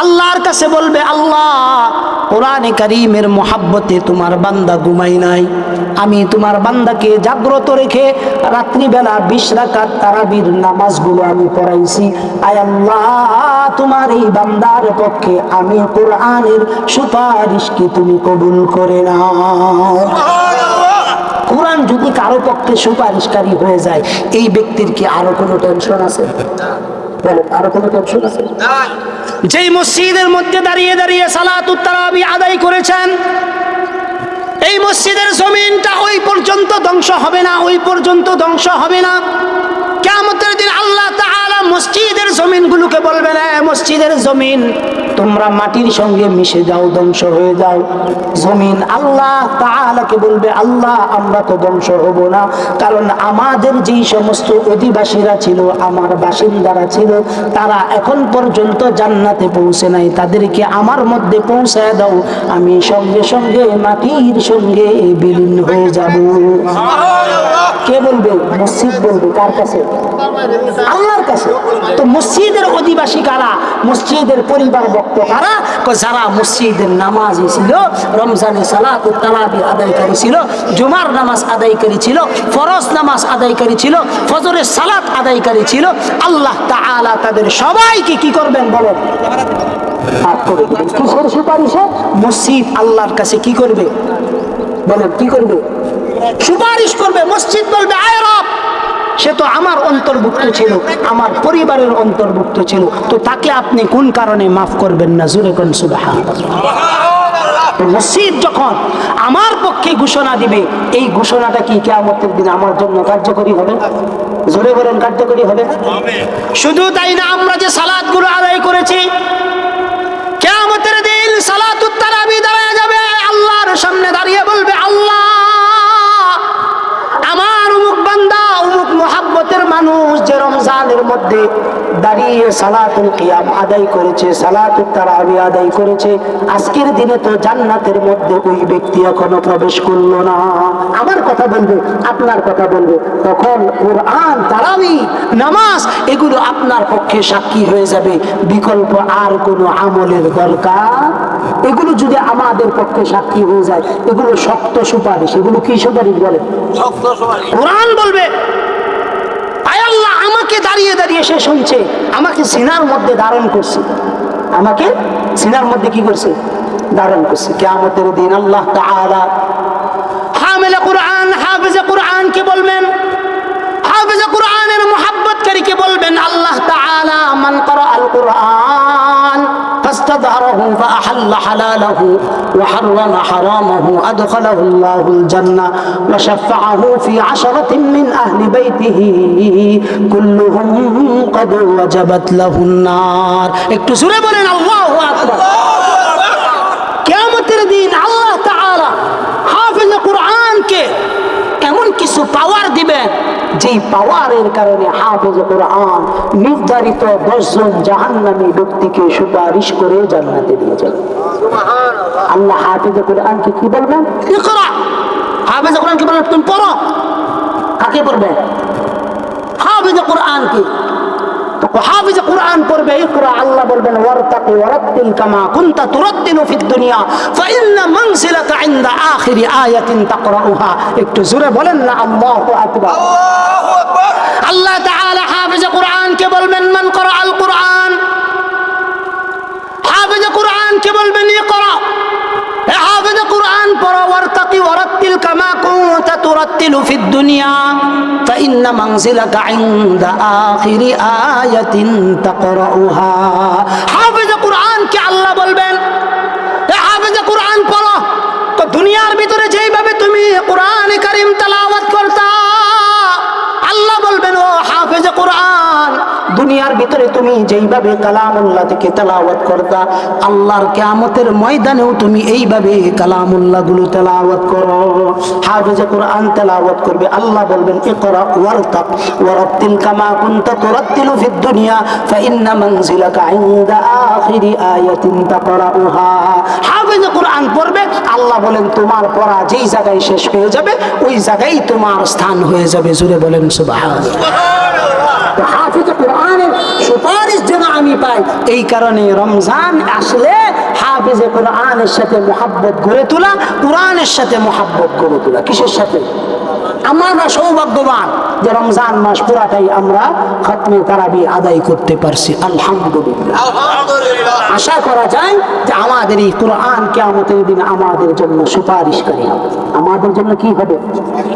আল্লাহর কাছে বলবে, আল্লাহ কোরআনে কারীমের মোহাব্বতে তোমার বান্দা ঘুমাই নাই, আমি তোমার বান্দাকে জাগ্রত রেখে রাত্রিবেলা 20 রাকাত তারাবির নামাজগুলো আমি পড়াইছি। আয় আল্লাহ, তোমার এই বান্দার পক্ষে আমি কোরআনের সুপারিশকে তুমি কবুল করে নাও। কোরআন যদি কারো পক্ষে সুপারিশকারী হয়ে যায়, এই ব্যক্তির কি আরো কোনো টেনশন আছে? আরো কোনো টেনশন আছে? যেই মসজিদের মধ্যে দাঁড়িয়ে দাঁড়িয়ে সালাতুত তারাবি আদায় করেছেন, এই মসজিদের জমিনটা ওই পর্যন্ত ধ্বংস হবে না, ওই পর্যন্ত ধ্বংস হবে না। কিয়ামতের দিন আল্লাহ তাআলা মসজিদের জমিনগুলোকে বলবেন, মসজিদের জমিন তোমরা মাটির সঙ্গে মিশে যাও, ধ্বংস হয়ে যাও। জমিন আল্লাহ তাআলাকে বলবে, আল্লাহ আমরা তো ধ্বংস হব না, কারণ আমাদের যেই সমস্ত অধিবাসীরা ছিল, আমার বাসিন্দারা ছিল, তারা এখন পর্যন্ত জান্নাতে পৌঁছে নাই, তাদেরকে আমার মধ্যে পৌঁছায় দাও, আমি সঙ্গে সঙ্গে মাটির সঙ্গে বিলীন হয়ে যাব। কে বলবে? মসজিদ বলবে। কার কাছে? আল্লাহর কাছে। তো মসজিদের অধিবাসী কারা? মসজিদের পরিবার ভক্ত কারা? যারা মসজিদের নামাজি ছিল, রমজানে সালাতুত তারাবি আদায়কারী ছিল, জুমার নামাজ আদায়কারী ছিল, ফরজ নামাজ আদায়কারী ছিল, ফজরের সালাত আদায়কারী ছিল, আল্লাহ তাআলা তাদের সবাইকে কি করবেন বলেন? কিসের সুপারিশে? মসজিদ আল্লাহর কাছে কি করবে বলেন? কি করবে? সুপারিশ করবে। মসজিদ বলবে, আয় রব, সে তো আমার অন্তর্ভুক্ত ছিল, আমার পরিবারের অন্তর্ভুক্ত ছিল, তো তাকে আপনি কোন কারণে মাফ করবেন না? জোরে কোন সুবহানাল্লাহ। মসজিদ যখন আমার পক্ষে ঘোষণা দিবে, এই ঘোষণাটা কি কিয়ামতের দিন আমার জন্য কার্যকরী হবে? জোরে বলেন, কার্যকরী হবে। শুধু তাই না, আমরা যে সালাতগুলো আদায় করেছি, কিয়ামতের দিন সালাতুত তারাবি দাঁড়ায় যাবে, আল্লাহর সামনে দাঁড়িয়ে বলবে, আল্লাহ আমার অমুক বান্দা, অমুক মুহাব্বতের মানুষ যে রমজানের মধ্যে দাঁড়িয়ে সালাতুল কিয়াম আদায় করেছে, সালাতুত তারাবি আদায় করেছে, আজকের দিনে তো জান্নাতের মধ্যে ওই ব্যক্তি এখনো প্রবেশ করলো না। আমার কথা বলবে, আপনার কথা বলবে, তখন কুরআন, তারাবি, নামাজ এগুলো আপনার পক্ষে সাক্ষী হয়ে যাবে, বিকল্প আর কোনো আমলের দরকার। এগুলো যদি আমাদের পক্ষে সাক্ষী হয়ে যায়, এগুলো শক্ত সুপারিশ। এগুলো কি সুপারিশ বলে? কুরআন বলবে, আয় আল্লাহ, আমাকে দাঁড়িয়ে দাঁড়িয়ে সে শুনছে, আমাকে সিনার মধ্যে ধারণ করছে, আমাকে সিনার মধ্যে কি করছে? ধারণ করছে। কিয়ামতের দিন আল্লাহ তাআলা হামিলে কুরআন, হাফেজে কুরআন কে বলবেন, হাফেজে কুরআনের মুহাব্বতকারীকে বলবেন, আল্লাহ তাআলা মান ক্বারাআল কুরআন فاستظهره فأحل حلاله وحرم حرامه أدخله الله الجنة وشفعه في 10 من أهل بيته كلهم قد وجبت له النار। একটু জোরে বলেন আল্লাহু আকবার। কিয়ামতের দিন আল্লাহ তাআলা হাফেজ কুরআনকে এমন কিছু পাওয়ার দিবেন, যেই পাওয়ারের কারণে হাফেজ কুরআন নির্ধারিত 10 জন জাহান্নামী ব্যক্তিকে সুপারিশ করে জান্নাতে নিয়ে যাবে। সুবহানাল্লাহ। আল্লাহ হাফেজ কুরআনকে কি বলবেন? ইকরা। হাফেজ কুরআনকে বলবেন, তুমি পড়ো। কাকে পড়বে? হাফেজ কুরআনকে। তো হাফেজ কুরআন পড়বে, ইকরা, আল্লাহ বলবেন ওয়ারতাকি ওয়ারাত্তিল কামা কুনতা তুরাত্তিলু ফিদ দুনিয়া ফাইন্না মানজিলাকা ইনদা আখিরি আয়াতিন তাকরাউহা। একটু জোরে বলেন না আল্লাহু আকবার। আল্লাহু আকবার। আল্লাহ তাআলা হাফেজ কুরআনকে বলবেন, মান ক্বারাআল কুরআন, হাফেজ কুরআনকে বলবেন ইকরা, হে হাফেজ কুরআন পড়ো, ওয়ারতাকি ওয়ারাত্তিল কামা কুনতা তুরাত্তিলু ফিদ দুনিয়া ফাইন্না মানজিলাকা ইনদা আখিরি আয়াতিন তাকরাউহা। হাফেজ কুরআনকে আল্লাহ বলবেন, হে হাফেজ কুরআন পড়ো, তো দুনিয়ার ভিতরে যেইভাবে তুমি কোরআনে কারীম তেলাওয়াত করতা, আল্লাহ বলবেন ও হাফেজ কুরআন, দুনিয়ার ভিতরে তুমি যেইভাবে কালামুল্লাহ থেকে তেলাওয়াত করতা, আল্লাহর কিয়ামতের ময়দানেও তুমি এইভাবে কালামুল্লাহ গুলো তেলাওয়াত করো। হাফেজ কুরআন তেলাওয়াত করবে, আল্লাহ বলবেন ইকরা ওয়ারতাক ওয়ারাত্তিল কামা কুনতা তুরাত্তিলু ফিদ দুনিয়া ফাইন্না মানজিলাকা ইনদা আখিরি আয়াতিন তাকরাউহা। হাফেজ কুরআন পড়বে, আল্লাহ বলেন তোমার পড়া যেই জায়গায় শেষ হয়ে যাবে, ওই জায়গায় তোমার স্থান হয়ে যাবে। জোরে বলেন সুবহানাল্লাহ। হাফেজ কুরআনের সুপারিশ যেন আমি পাই, এই কারণে রমজান আসলে হাফেজ কুরআনের সাথে মুহাব্বত গড়ে তোলা, কুরআনের সাথে মুহাব্বত গড়ে তোলা। কিসের সাথে? আমরা সৌভাগ্যবান যে রমজান মাস পুরাটাই আমরা খতমে তারাবি আদায় করতে পারছি, আলহামদুলিল্লাহ। আশা করা যায় যে আমাদের এই কুরআন কিয়ামতের দিন আমাদের জন্য সুপারিশকারী হবে, আমাদের জন্য কি হবে?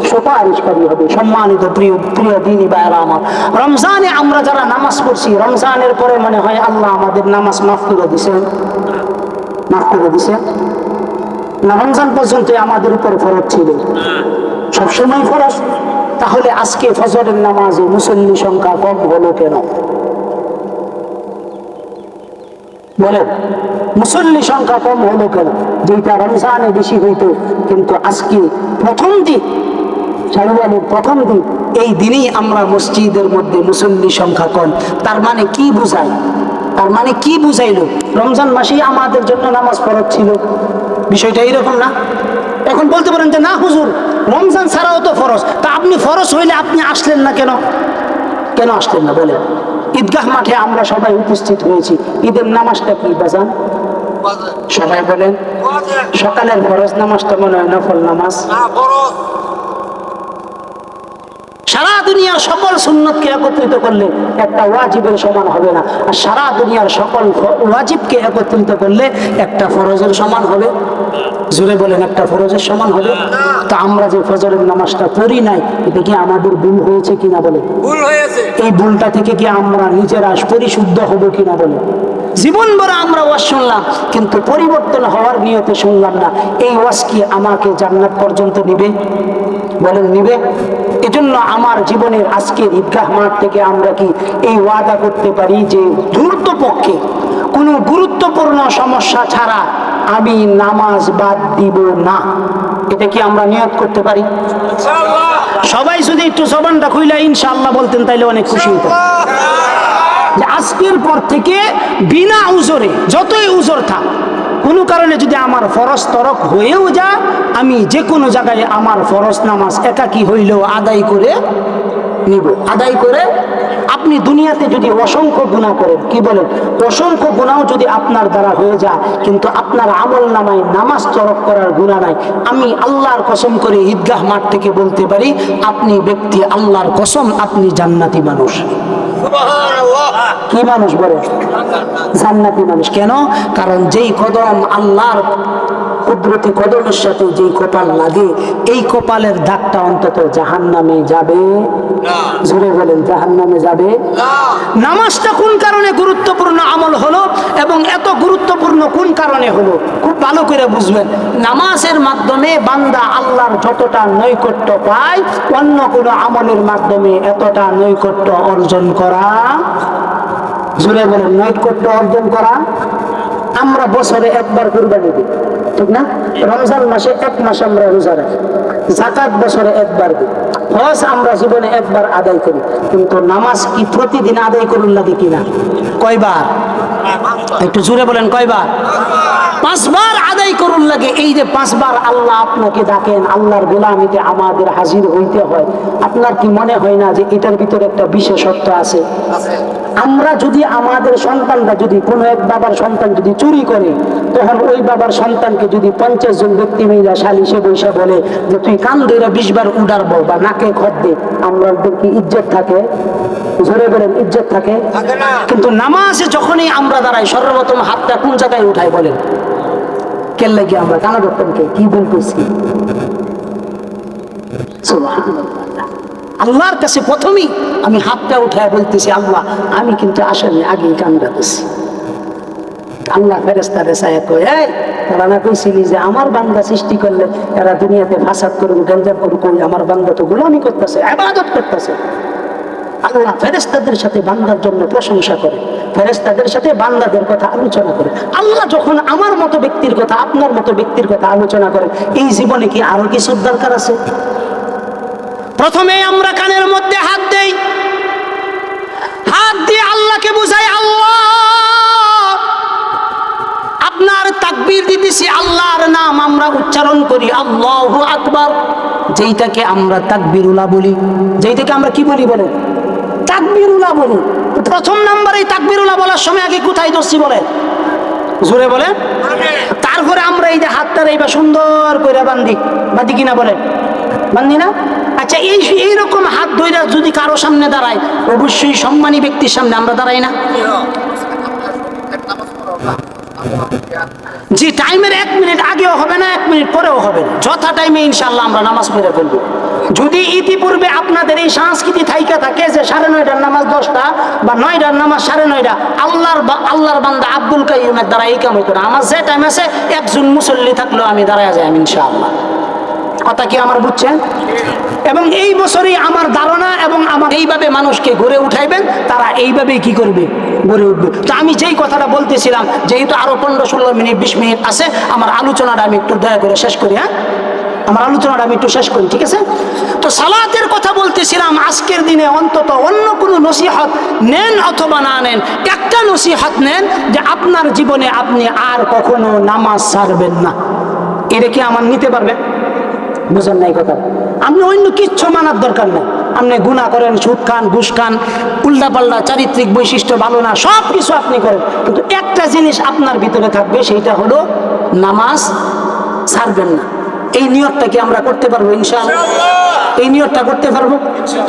সুপারিশকারী হবে। সম্মানিত প্রিয় প্রিয় দিনী ভাইরা আমার, রমজানে আমরা যারা নামাজ পড়ছি, রমজানের পরে মনে হয় আল্লাহ আমাদের নামাজ মাফ করে দিছেন, মাফ করে দিছেন না? রমজান পর্যন্ত আমাদের উপর ফরজ ছিল, সবসময় ফরজ। তাহলে আজকে ফজরের নামাজে মুসল্লি সংখ্যা কম হলো কেন? বলেন মুসল্লি সংখ্যা কম হলো কেন? যেটা রমজানে বেশি হইতো, কিন্তু আজকে প্রথম দিন, শাওয়ালের প্রথম দিন, এই দিনেই আমরা মসজিদের মধ্যে মুসল্লি সংখ্যা কম। তার মানে কি বুঝায়? তার মানে কি বুঝাইলো? রমজান মাসেই আমাদের জন্য নামাজ ফরজ ছিল, বিষয়টা এইরকম না? এখন বলতে পারেন যে না হুজুর, রমজান ছাড়াও তো ফরজ, তা আপনি ফরজ হইলে আপনি আসলেন না কেন? কেন আসলেন না বলেন? ঈদগাহ মাঠে আমরা সবাই উপস্থিত হয়েছি, ঈদের নামাজটা কি বাজান? সবাই বলেন সকালের ফরজ নামাজটা মনে হয় নফল নামাজ। সারা দুনিয়ার সকল সুন্নতকে একত্রিত করলে একটা ওয়াজিবের সমান হবে না, আর সারা দুনিয়ার সকল ওয়াজিবকে একত্রিত করলে একটা ফরজের সমান হবে। জোরে বলেন একটা ফরজের সমান হবে? তো আমরা যে ফজরের নামাজটা পড়ি নাই, এটা কি আমাদের ভুল হয়েছে কিনা বলে? ভুল হয়েছে। এই ভুলটা থেকে কি আমরা নিজেরা পরিশুদ্ধ হব কিনা বলে? জীবন ভর আমরা ওয়াজ শুনলাম, কিন্তু পরিবর্তন হওয়ার নিয়তে শুনলাম না। এই ওয়াজ কি আমাকে জান্নাত পর্যন্ত নিবে? বলেন নিবে? এজন্য আমার জীবনের আজকের ঈদগাহ মাঠ থেকে আমরা কি এই ওয়াদা করতে পারি যে দ্রুত পক্ষে কোনো গুরুত্বপূর্ণ সমস্যা ছাড়া আমি নামাজ বাদ দিব না? এটা কি আমরা নিয়ত করতে পারি? সবাই যদি একটু জবানটা খুইলা ইনশাআল্লাহ বলতেন তাইলে অনেক খুশি হতো। যে আজকের পর থেকে বিনা উজরে, যতই উজর থাক, কোনো কারণে যদি আমার ফরজ তরক হয়েও যায়, আমি যে কোনো জায়গায় আমার ফরজ নামাজ একাকী হইলেও আদায় করে নিব, আদায় করে। আপনি দুনিয়াতে যদি অসংখ্য গুনাহ করেন, কি বলেন, অসংখ্য গুনাহ যদি আপনার দ্বারা হয়ে যায়, কিন্তু আপনার আমল নামায় নামাজ তরক করার গুনাহ নাই, আমি আল্লাহর কসম করে ঈদগাহ মাঠ থেকে বলতে পারি, আপনি ব্যক্তি আল্লাহর কসম, আপনি জান্নাতি মানুষ। কি মানুষ বলে? জান্নাতি মানুষ। কেন? কারণ যেই কদম আল্লাহর কুদরতি কদমের সাথে যেই কপাল লাগে, এই কপালের দাগটা অন্তত জাহান্নামে যাবে না। জোরে বলেন জাহান্নামে যাবে না। নামাজটা কোন কারণে গুরুত্বপূর্ণ আমল হলো এবং এত গুরুত্বপূর্ণ কোন কারণে হলো, খুব ভালো করে বুঝবেন। নামাজের মাধ্যমে বান্দা আল্লাহর যতটা নৈকট্য পায়, অন্য কোনো আমলের মাধ্যমে এতটা নৈকট্য অর্জন করা, জোরে বলেন নৈকট্য অর্জন করা। আমরা বছরে একবার কুরবানি দিই, ঠিক না? রমজান মাসে এক মাস আমরা রোজা রাখি, যাকাত বছরে একবার দিই, হজ আমরা জীবনে একবার আদায় করি, কিন্তু নামাজ কি প্রতিদিন আদায় করুন লাগে কিনা? কয়বার? একটু জোরে বলেন কয়বার? 5 বার আদায় করুন লাগে। এই যে 5 বার আল্লাহ আপনাকে ডাকেন, আল্লাহর গোলামিতে আমাদের হাজির হইতে হয়, আপনার কি মনে হয় না যে এটার ভিতরে একটা বিশেষত্ব আছে? আমরা যদি আমাদের সন্তানরা যদি কোনো এক বাবার সন্তান যদি চুরি করে, তখন ওই বাবার সন্তানকে যদি 50 জন ব্যক্তি মিলে সালিশে বৈশা বলে যে তুই কান ধরে 20 বার উডারবো বা নাকে খত দে, আমাদের কি ইজ্জত থাকে? জোরে বলেন ইজ্জত থাকে? কিন্তু নামাজে যখনই আমরা দাঁড়াই, সর্বপ্রথম হাতটা কোন জায়গায় উঠাই বলেন? কেন লাগে আমরা কানা করতামকে কি বলতেছি? আল্লাহর কাছে প্রথমেই আমি হাতটা উঠায় বলতেছি, আল্লাহ আমি কিন্তু আসলে আগেই কান্দা দিছি। আল্লাহ ফেরেশতারে চায় কই, এই তোরা না কইছিলি যে আমার বান্দা সৃষ্টি করলে এরা দুনিয়াতে ফাসাদ করুক, গঞ্জাম করুক, কই আমার বান্দা তো গোলামি করতেছে, ইবাদত করতেছে। আল্লাহ ফেরেশতাদের সাথে বান্দার জন্য প্রশংসা করে, ফেরেশতাদের সাথে বান্দাদের কথা আলোচনা করে। আল্লাহ যখন আমার মতো ব্যক্তির কথা, আপনার মতো ব্যক্তির কথা আলোচনা করে, এই জীবনে কি আরো কিছুর দরকার আছে? প্রথমে আমরা কানের মধ্যে হাত দেই, হাত দিয়ে আল্লাহকে বুঝাই, আল্লাহ আপনার তাকবীর দিতেছি, আল্লাহর নাম আমরা উচ্চারণ করি, আল্লাহু আকবার, যেইটাকে আমরা তাকবীরুল্লাহ বলি। যেইটাকে আমরা কি বলি বলেন? তাকবীরুল্লাহ বলি। প্রথম নাম্বারে তাকবীরুল্লাহ বলার সময় আগে কোথায় দোষী বলে? জোরে বলে। তারপরে আমরা এই যে হাতটার এইবার সুন্দর করে বাঁধি কিনা বলেন? বান্ধি না? আচ্ছা, এইরকম হাত ধইরা যদি কারো সামনে দাঁড়ায়, অবশ্যই সম্মানী ব্যক্তির সামনে আমরা দাঁড়াই না? জি, টাইমের 1 মিনিট আগেও হবে না, 1 মিনিট পরেও হবে না, যথা টাইমে ইনশাআল্লাহ আমরা নামাজ পড়ে ফেলবো। যদি ইতিপূর্বে আপনাদের এই সংস্কৃতি থাইকা থাকে যে 9:30টার নামাজ 10টা বা 9টার নামাজ 9:30, আল্লাহর বান্দা আব্দুল কাইয়ুমের দ্বারা এই কাম হইতো না। আমার যে টাইম আছে, একজন মুসল্লি থাকলেও আমি দাঁড়ায় যাই ইনশাআল্লাহ। কথা কি আমার বুঝছেন? এবং এই বছরই আমার ধারণা এবং আমার এইভাবে মানুষকে গড়ে উঠাইবেন, তারা এইভাবেই কি করবে, গড়ে উঠবে। তো আমি যেই কথাটা বলতেছিলাম, যেহেতু আরো 15-16 মিনিট 20 মিনিট আছে, আমার আলোচনাটা আমি একটু দয়া করে শেষ করি। হ্যাঁ, আমার আলোচনাটা আমি একটু শেষ করি, ঠিক আছে? তো সালাতের কথা বলতেছিলাম। আজকের দিনে অন্তত অন্য কোনো নসিহত নেন অথবা না নেন, একটা নসিহত নেন যে আপনার জীবনে আপনি আর কখনো নামাজ ছাড়বেন না। এটা কি আমার নিতে পারবেন? বুঝেন না এই কথা? আপনি অন্য কিচ্ছু মানার দরকার নেই। আপনি গুনাহ করেন, সুদ খান, ঘুষ খান, উল্টাপাল্টা চারিত্রিক বৈশিষ্ট্য ভালো না, সব কিছু আপনি করেন, কিন্তু একটা জিনিস আপনার ভিতরে থাকবে, সেইটা হলো নামাজ ছাড়বেন না। এই নিয়তটা কি আমরা করতে পারবো ইনশাআল্লাহ? এই নিয়তটা করতে পারবো।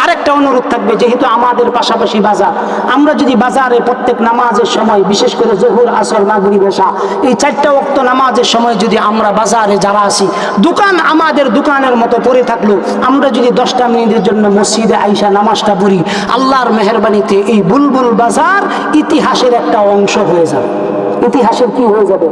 আরেকটা অনুরোধ থাকবে, যেহেতু আমাদের পাশাপাশি বাজার, আমরা যদি বাজারে প্রত্যেক নামাজের সময়, বিশেষ করে জোহর, আসর, মাগরিব, এশা, এই 4টা ওয়াক্ত নামাজের সময় যদি আমরা বাজারে যারা আসি, দোকান আমাদের দোকানের মতো পড়ে থাকলো, আমরা যদি 10টা মিনিটের জন্য মসজিদে আইসা নামাজটা পড়ি, আল্লাহর মেহেরবানিতে এই বুলবুল বাজার ইতিহাসের একটা অংশ হয়ে যাবে। ইতিহাসের কি হয়ে যাবে?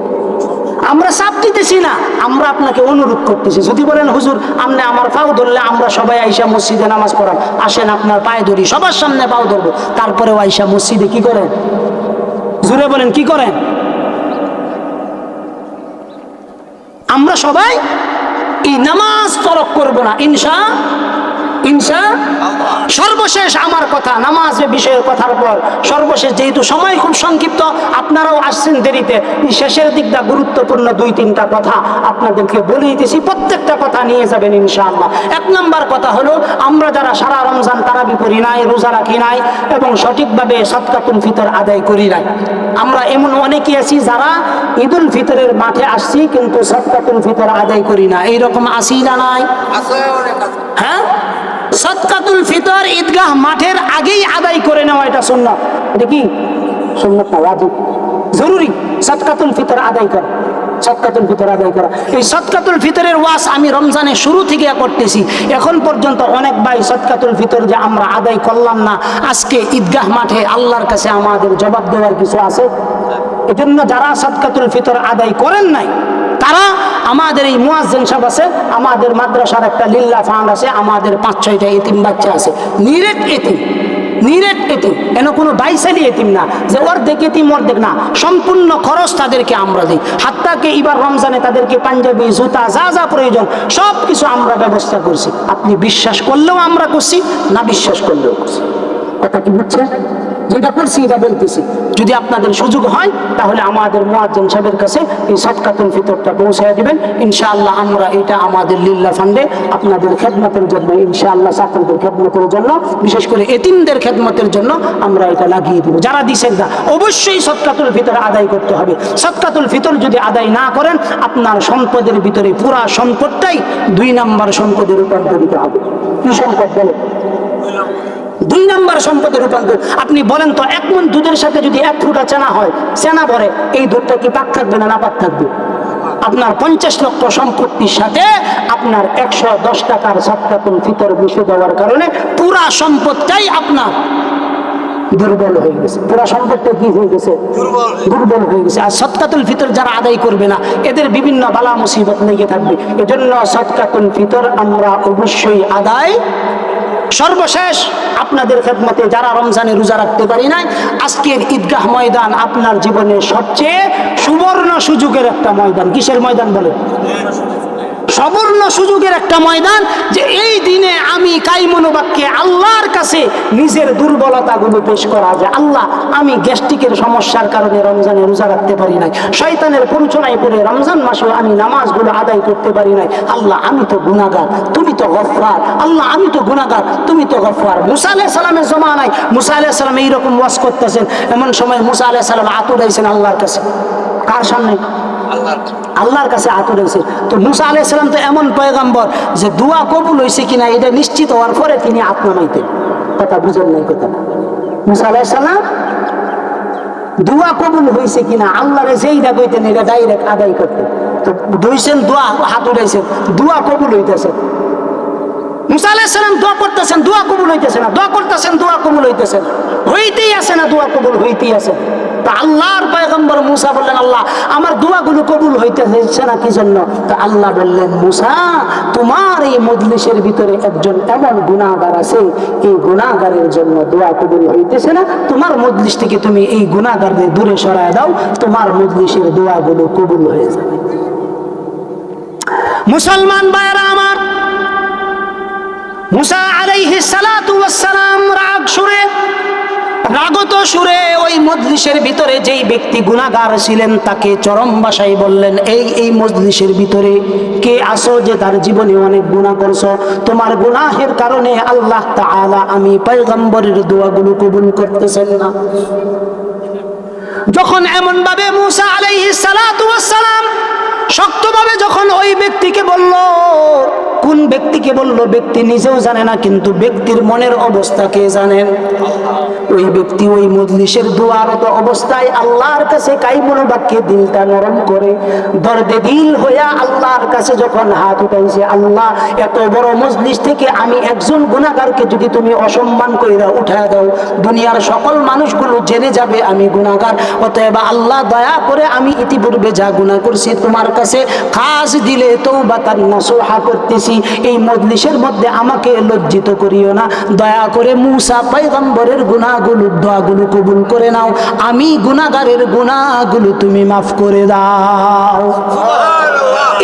আমরা চাপ দিতেছি না, আমরা আপনাকে অনুরোধ করতেছি। যদি বলেন হুজুর আপনি আমার পাও ধরলে আমরা সবাই আইসা মসজিদে নামাজ পড়ান, আসেন আপনার পায়ে ধরি, সবার সামনে পাও ধরবো, তারপরেও আইসা মসজিদে কি করেন? জুড়ে বলেন কি করেন? আমরা সবাই এই নামাজ তরক করবো না সর্বশেষ আমার কথা নামাজের বিষয়ের কথার পর সর্বশেষ, যেহেতু সময় খুব সংক্ষিপ্ত, আপনারাও আসছেন দেরিতে, শেষের দিকটা গুরুত্বপূর্ণ 2-3টা কথা আপনাদেরকে বলে দিতেছি, প্রত্যেকটা কথা নিয়ে যাবেন ইনশাআল্লাহ। 1 নাম্বার কথা হলো, আমরা যারা সারা রমজান তারাবি করি নাই, রোজা রাখি নাই এবং সঠিকভাবে সাদকাতুল ফিতর আদায় করি নাই, আমরা এমন অনেকেই আছি যারা ঈদুল ফিতরের মাঠে আসছি কিন্তু সাদকাতুল ফিতর আদায় করি না। এইরকম আসি না নাই? হ্যাঁ, সাদকাতুল ফিতর ঈদগাহ মাঠের আগেই আদায় করে নেওয়া, এটা সুন্নাত। এটা কি সুন্নাত না, ওয়াজিব, জরুরি। সাদকাতুল ফিতর আদায় করা, সাদকাতুল ফিতর আদায় করা। এই সাদকাতুল ফিতরের ওয়াজ আমি রমজানের শুরু থেকে করতেছি, এখন পর্যন্ত অনেক ভাই সাদকাতুল ফিতর যে আমরা আদায় করলাম না, আজকে ঈদগাহ মাঠে আল্লাহর কাছে আমাদের জবাব দেওয়ার কিছু আছে। এজন্য যারা সাদকাতুল ফিতর আদায় করেন নাই, তারা আমাদের এই মুয়াজ্জিন সাহেব আছে, আমাদের মাদ্রাসার একটা লিল্লা ফান্ড আছে, আমাদের 5-6টা এতিম বাচ্চা আছে, নিরেট এতিম, নিরেট এতিম, এন কোনো বাইসালি এতিম না যে অর্ধেক এতিম অর্ধেক না, সম্পূর্ণ খরচ তাদেরকে আমরা দিই। হাত্তাকে এবার রমজানে তাদেরকে পাঞ্জাবি, জুতা, যা যা প্রয়োজন সব কিছু আমরা ব্যবস্থা করছি। আপনি বিশ্বাস করলেও আমরা করছি, না বিশ্বাস করলেও করছি। কথা কি বুঝছেন? যেটা করছি এটা বলতেছি। যদি আপনাদের সুযোগ হয় তাহলে আমাদের মুয়াজ্জিন সাহেবের কাছে এই সাদকাতুল ফিতরটা পৌঁছায় দিবেন ইনশাআল্লাহ। আমরা এটা আমাদের লিল্লাহ ফান্ডে আপনাদের খেদমতের জন্য, ইনশাআল্লাহ ছাত্রদের খেদমতের জন্য, বিশেষ করে এতিমদের খেদমতের জন্য আমরা এটা লাগিয়ে দিব। যারা দিছেন না, অবশ্যই সাদকাতুল ফিতর আদায় করতে হবে। সাদকাতুল ফিতর যদি আদায় না করেন, আপনার সম্পদের ভিতরে পুরা সম্পদটাই 2 নাম্বার সম্পদে রূপান্তরিত হবে। কি সম্পদ বলে? 2 নাম্বার সম্পদের রূপান্তর। আপনি বলেন তো, 1 মণ দুধের সাথে যদি 1 ফুটা চেনা হয়, চেনা ভরে, এই দুধটা কি পাক থাকবে না নাপাক থাকবে? আপনার 50 লক্ষ সম্পত্তির সাথে আপনার 110 টাকার সাদকাতুল ফিতর মিশে দেওয়ার কারণে পুরা সম্পদটাই আপনার দুর্বল হয়ে গেছে। পুরা সম্পদটা কি হয়ে গেছে? দুর্বল হয়ে গেছে। আর সাদকাতুল ফিতর যারা আদায় করবে না, এদের বিভিন্ন বালা মুসিবত লেগে থাকবে। এজন্য সাদকাতুল ফিতর আমরা অবশ্যই আদায়। সর্বশেষ আপনাদের খেদমতে, যারা রমজানে রোজা রাখতে পারি নাই, আজকের ঈদগাহ ময়দান আপনার জীবনের সবচেয়ে সুবর্ণ সুযোগের একটা ময়দান। কিসের ময়দান বলে? সুবর্ণ সুযোগের একটা ময়দান, যে এই দিনে আমি কাইমনোবাক্যে আল্লাহর কাছে নিজের দুর্বলতাগুলো পেশ করা যায়। আল্লাহ, আমি গ্যাস্ট্রিকের সমস্যার কারণে রমজানে রোজা রাখতে পারি নাই, শয়তানের প্ররোচনায় পড়ে রমজান মাসে আমি নামাজগুলো আদায় করতে পারি নাই। আল্লাহ, আমি তো গুনাহগার, তুমি তো গফফার। আল্লাহ, আমি তো গুনাহগার, তুমি তো গফফার। মুসা আলাইহিস সালামের জমানায় মুসা আলাইহিস সালাম এইরকম ওয়াজ করতেছেন, এমন সময় মুসা আলাইহিস সালাম আতুরাইছেন আল্লাহর কাছে। কার সামনে? আল্লাহর কাছে আতুরাইছে। তো মুসা আলাইহিস সালাম তো এমন পয়গম্বর যে দোয়া কবুল হয়েছে কিনা এটা নিশ্চিত হওয়ার পরে তিনি হাত নামাইতেন। কথা বুঝেন নাই কথা? মুসা আলাইহিস সালাম দোয়া কবুল হয়েছে কিনা আল্লাহরে যেইটা কইতেন এটা ডাইরেক্ট আদায় করতেন। তো দুইছেন দোয়া, হাত উঠাইছেন, দোয়া কবুল হইতেছে। মুসা আলাইহিস সালাম দোয়া করতেছেন, দোয়া কবুল হইতেছে না, দোয়া করতেছেন, দোয়া কবুল হইতেছে না, হইতেই আছে না, দোয়া কবুল হইতেই আছে। তা আল্লাহর পয়গম্বর মুসা বললেন, আল্লাহ আমার দোয়াগুলো কবুল হইতেছে না কি জন্য? তা আল্লাহ বললেন, মুসা তোমার এই মজলিসের ভিতরে একজন এমন গুনাহগার আছে, এই গুনাহগারের জন্য দোয়া কবুল হইতেছে না, তোমার মজলিস থেকে তুমি এই গুনাহগারদের দূরে সরায় দাও, তোমার মজলিসের দোয়াগুলো কবুল হয়ে যাবে। মুসলমান ভাইরা আমার, মুসা আলাইহিস সালাতু ওয়াস সালাম রাগত সুরে ওই মজলিসের ভিতরে যেই ব্যক্তি গুনাহগার ছিলেন তাকে চরম ভাষায় বললেন, এই মজলিসের ভিতরে কে আসো যে তার জীবনে অনেক গুনাহ করছো, তোমার গুনাহের কারণে আল্লাহ তাআলা আমি পয়গম্বরের দোয়াগুলো কবুল করতেছেন না। যখন এমন ভাবে মুসা আলাইহিস সালাতু ওয়াস সালাম শক্তভাবে যখন ওই ব্যক্তিকে বলল, কোন ব্যক্তিকে বলল ব্যক্তি নিজেও জানে না, কিন্তু ব্যক্তির মনের অবস্থা কে জানেন? ওই ব্যক্তি ওই মজলিসের দোয়ারত অবস্থায় আল্লাহর কাছে কাইমুল বাক্যে দিলটা নরম করে দর্দে দিল হইয়া আল্লাহর কাছে যখন হাত উঠাইছে, আল্লাহ এত বড় মজলিস থেকে আমি একজন গুনাহগারকে যদি তুমি অসম্মান কইরা উঠায় দাও, দুনিয়ার সকল মানুষগুলো জেনে যাবে আমি গুনাহগার, অতএব আল্লাহ দয়া করে আমি ইতিপূর্বে যা গুনাহ করছি তোমার কাছে খাস দিলে তওবাতান নাসুহা করতেছি, এই মজলিসের মধ্যে আমাকে লজ্জিত করিও না, দয়া করে মুসা পয়গম্বরের গুনাহগুলো দোয়াগুলো কবুল করে নাও, আমি গুনাহগারের গুনাহগুলো তুমি মাফ করে দাও।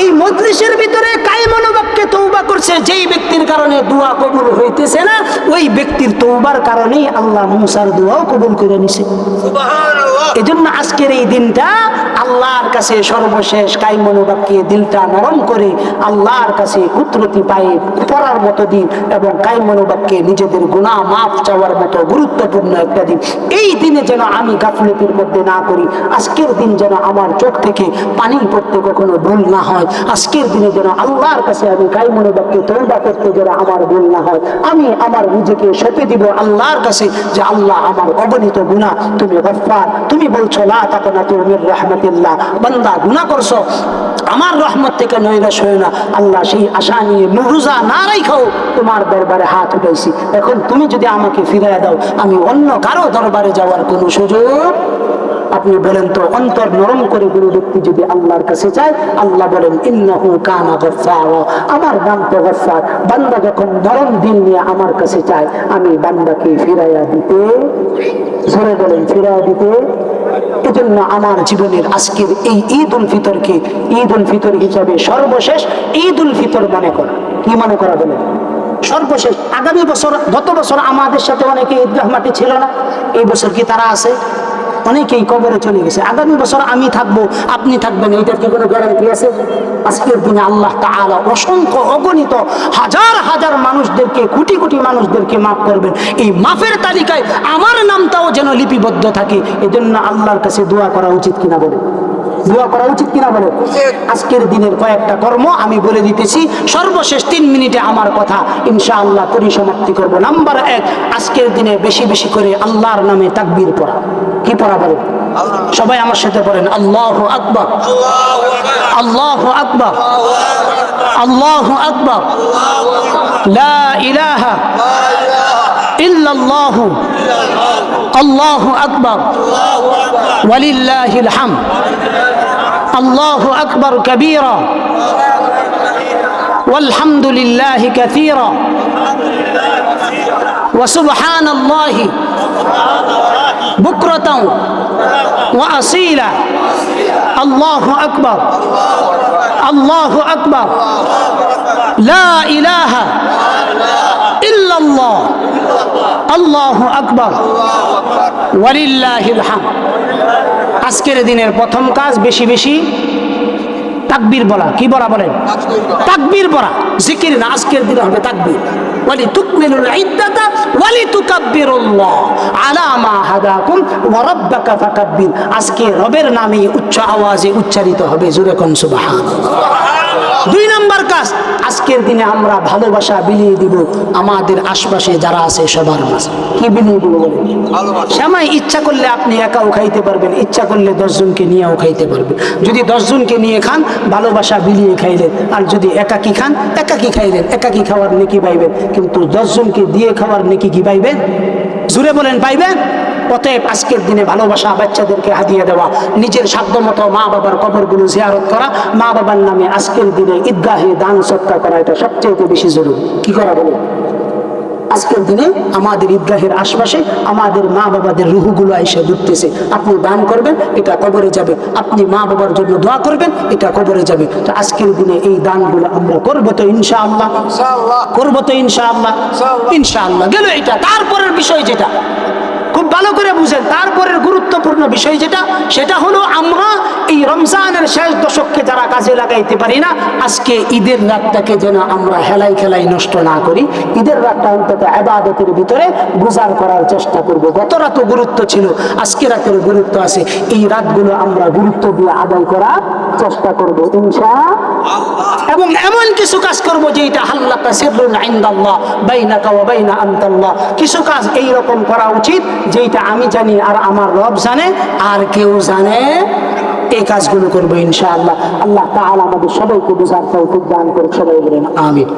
এই মজলিসের ভিতরে কায়েমুল বাক্যে তওবা করছে যেই ব্যক্তির কারণে দোয়া কবুল হইতেছে না, ওই ব্যক্তির তওবার কারণেই আল্লাহ মুসার দোয়াও কবুল করে নিছে। সুবহানাল্লাহ। এজন্য আজকের এই দিনটা আল্লাহর কাছে সর্বশেষ কায়েমুল বাক্যে দিলটা নরম করে আল্লাহর কাছে কুদরতি পায়ে পড়ার মতো দিন এবং কায়েমুল বাক্যে নিজেদের গুনাহ মাফ চাওয়ার মতো গুরুত্বপূর্ণ একটা দিন। এই দিনে যেন আমি গাফলতির মধ্যে না করি, আজকের দিন যেন আমার চোখ থেকে পানি পড়তে কখনো ভুল না হয়, আজকের দিনে যেন আল্লাহর কাছে আমি কায়েমুল বাক্যে তওবা করতে যেন আমার ভুল না হয়, আমি আমার নিজেকে সঁপে দিব আল্লাহর কাছে যে আল্লাহ আমার অগণিত গুনাহ তুমি গফফার, তুমি বলছো লা তাকনাতু মির রাহমাতিল্লাহ, বান্দা গুনাহ করছো আমার রহমত থেকে নৈরাশ হয়ে না, আল্লাহ সেই আশা নিয়ে রোজা না রাখাও তোমার দরবারে হাত উঠাইছি, এখন তুমি যদি আমাকে ফিরিয়ে দাও আমি অন্য কারো দরবারে যাওয়ার কোনো সুযোগ। আপনি বলেন তো, অন্তর নরম করে কোনো ব্যক্তি যদি আল্লাহর কাছে চায়, আল্লাহ বলেন ইন্নাহু কানা গফফারা, আমার নাম তো গফফার, বান্দা যখন নরম দিল নিয়ে আমার কাছে চায় আমি বান্দাকে ফিরাইয়া দিতে, জোরে বলেন ফিরাইয়া দিতে। এজন্য আমার জীবনের আজকের এই ঈদ উল ফিতরকে ঈদ উল ফিতর হিসাবে সর্বশেষ ঈদ উল ফিতর মনে করা। কি মনে করা বলেন? সর্বশেষ। আগামী বছর, গত বছর আমাদের সাথে অনেকে ঈদগাহ মাঠে ছিল না, এই বছর কি তারা আছে? অনেকেই কবরে চলে গেছে। আগামী বছর আমি থাকবো, আপনি থাকবেন, এইটার কি কোনো গ্যারান্টি আছে? আজকের দিনে আল্লাহ তাআলা অসংখ্য অগণিত হাজার হাজার মানুষদেরকে, কোটি কোটি মানুষদেরকে মাফ করবেন। এই মাফের তালিকায় আমার নামটাও যেন লিপিবদ্ধ থাকে। এজন্য আল্লাহর কাছে দোয়া করা উচিত কিনা বলে, দোয়া করা উচিত কিনা বলে। আজকের দিনের কয়েকটা কর্ম আমি বলে দিতেছি, সর্বশেষ 3 মিনিটে আমার কথা ইনশাআল্লাহ পরিসমাপ্তি করব। নাম্বার 1, আজকের দিনে বেশি বেশি করে আল্লাহর নামে তাকবীর পড়া। কি পড়া বলে? সবাই আমার সাথে পড়েন, আল্লাহু আকবার, আল্লাহু আকবার, আল্লাহু আকবার, লা ইলাহা ইল্লাল্লাহ, আল্লাহু আকবার, ওয়ালিল্লাহিল হামদ, আল্লাহু আকবার কাবীরা, ওয়ালহামদুলিল্লাহি কাসীরা, ওয়া সুবহানাল্লাহি বুকরাতাও ওয়া আসীলা, আল্লাহু আকবার, আল্লাহু আকবার, লা ইলাহা ইল্লাল্লাহ, আল্লাহু আকবার, ওয়ালিল্লাহিল হামদ। আজকের দিনের প্রথম কাজ বেশি বেশি তাকবীর বলা। কি বলা বলেন? তাকবীর বলা, জিকির না। আজকের দিনে হবে তাকবীর। ওয়ালি তুকমিলুল ইদ্দাতা ওয়ালি তুকাব্বিরুল্লাহ আলা মা হাদাকুম ওয়া রাব্বাকা ফাকাব্বির। আজকে রবের নামে উচ্চ আওয়াজে উচ্চারিত হবে, জোরে কোন সুবহানাল্লাহ। 2 নাম্বার কাজ, আজকের দিনে আমরা ভালোবাসা বিলিয়ে দিব আমাদের আশপাশে যারা আছে সবার মাঝে। কি বিলিয়ে দিব বলে? সময় ইচ্ছা করলে আপনি একাও খাইতে পারবেন, ইচ্ছা করলে 10 জনকে নিয়েও খাইতে পারবেন। যদি 10 জনকে নিয়ে খান ভালোবাসা বিলিয়ে খাইলেন, আর যদি একাকি খান একাকি খাইলেন, একাকি খাওয়ার নেকি পাইবেন, কিন্তু 10 জনকে দিয়ে খাওয়ার নেকি কি পাইবেন? জোরে বলেন পাইবেন? অতএব আজকের দিনে ভালোবাসা, বাচ্চাদেরকে হাদিয়া দেওয়া, নিজের সাধ্যমতো মা বাবার কবরগুলো জিয়ারত করা, মা বাবার নামে আজকের দিনে ঈদগাহে দান সৎকার করা, এটা সবচেয়ে বেশি জরুরি। কি করা বলে? আজকের দিনে আমাদের ঈদগাহের আশপাশে আমাদের মা বাবাদের রুহগুলো এসে ঘুরতেছে, আপনি দান করবেন, এটা কবরে যাবে। আপনি মা বাবার জন্য দোয়া করবেন, এটা কবরে যাবে। তো আজকের দিনে এই দানগুলো আমরা করবো তো ইনশাআল্লাহ, করবো তো ইনশাআল্লাহ, ইনশাআল্লাহ। গেল এটা। তারপরের বিষয় যেটা খুব ভালো করে বুঝেন, তারপরের গুরুত্বপূর্ণ বিষয় যেটা, সেটা হলো আমরা এই রমজানের শেষ দশককে যারা কাজে লাগাইতে পারি না, আজকে ঈদের রাতটাকে যেন আমরা হেলাই খেলাই নষ্ট না করি। ঈদের রাতটা অন্তত ইবাদতের ভিতরে গুজার করার চেষ্টা করব। গত রাতও গুরুত্ব ছিল, আজকে রাতের গুরুত্ব আছে। এই রাতগুলো আমরা গুরুত্ব দিয়ে আদায় করার চেষ্টা করব ইনশাআল্লাহ। এবং এমন কিছু কাজ করব যেটা হাল্লাকা সিররুন ইনদাল্লাহ বাইনাকা ওয়া বাইনা আনতাল্লাহ। কিছু কাজ এই রকম করা উচিত যেটা আমি জানি আর আমার রব জানে, আর কেউ জানে। এই কাজগুলো করবো ইনশাআল্লাহ। আল্লাহ তাআলা আমাদের সবাইকে বুঝার তৌফিক দান করুন। সবাই বলেন আমিন।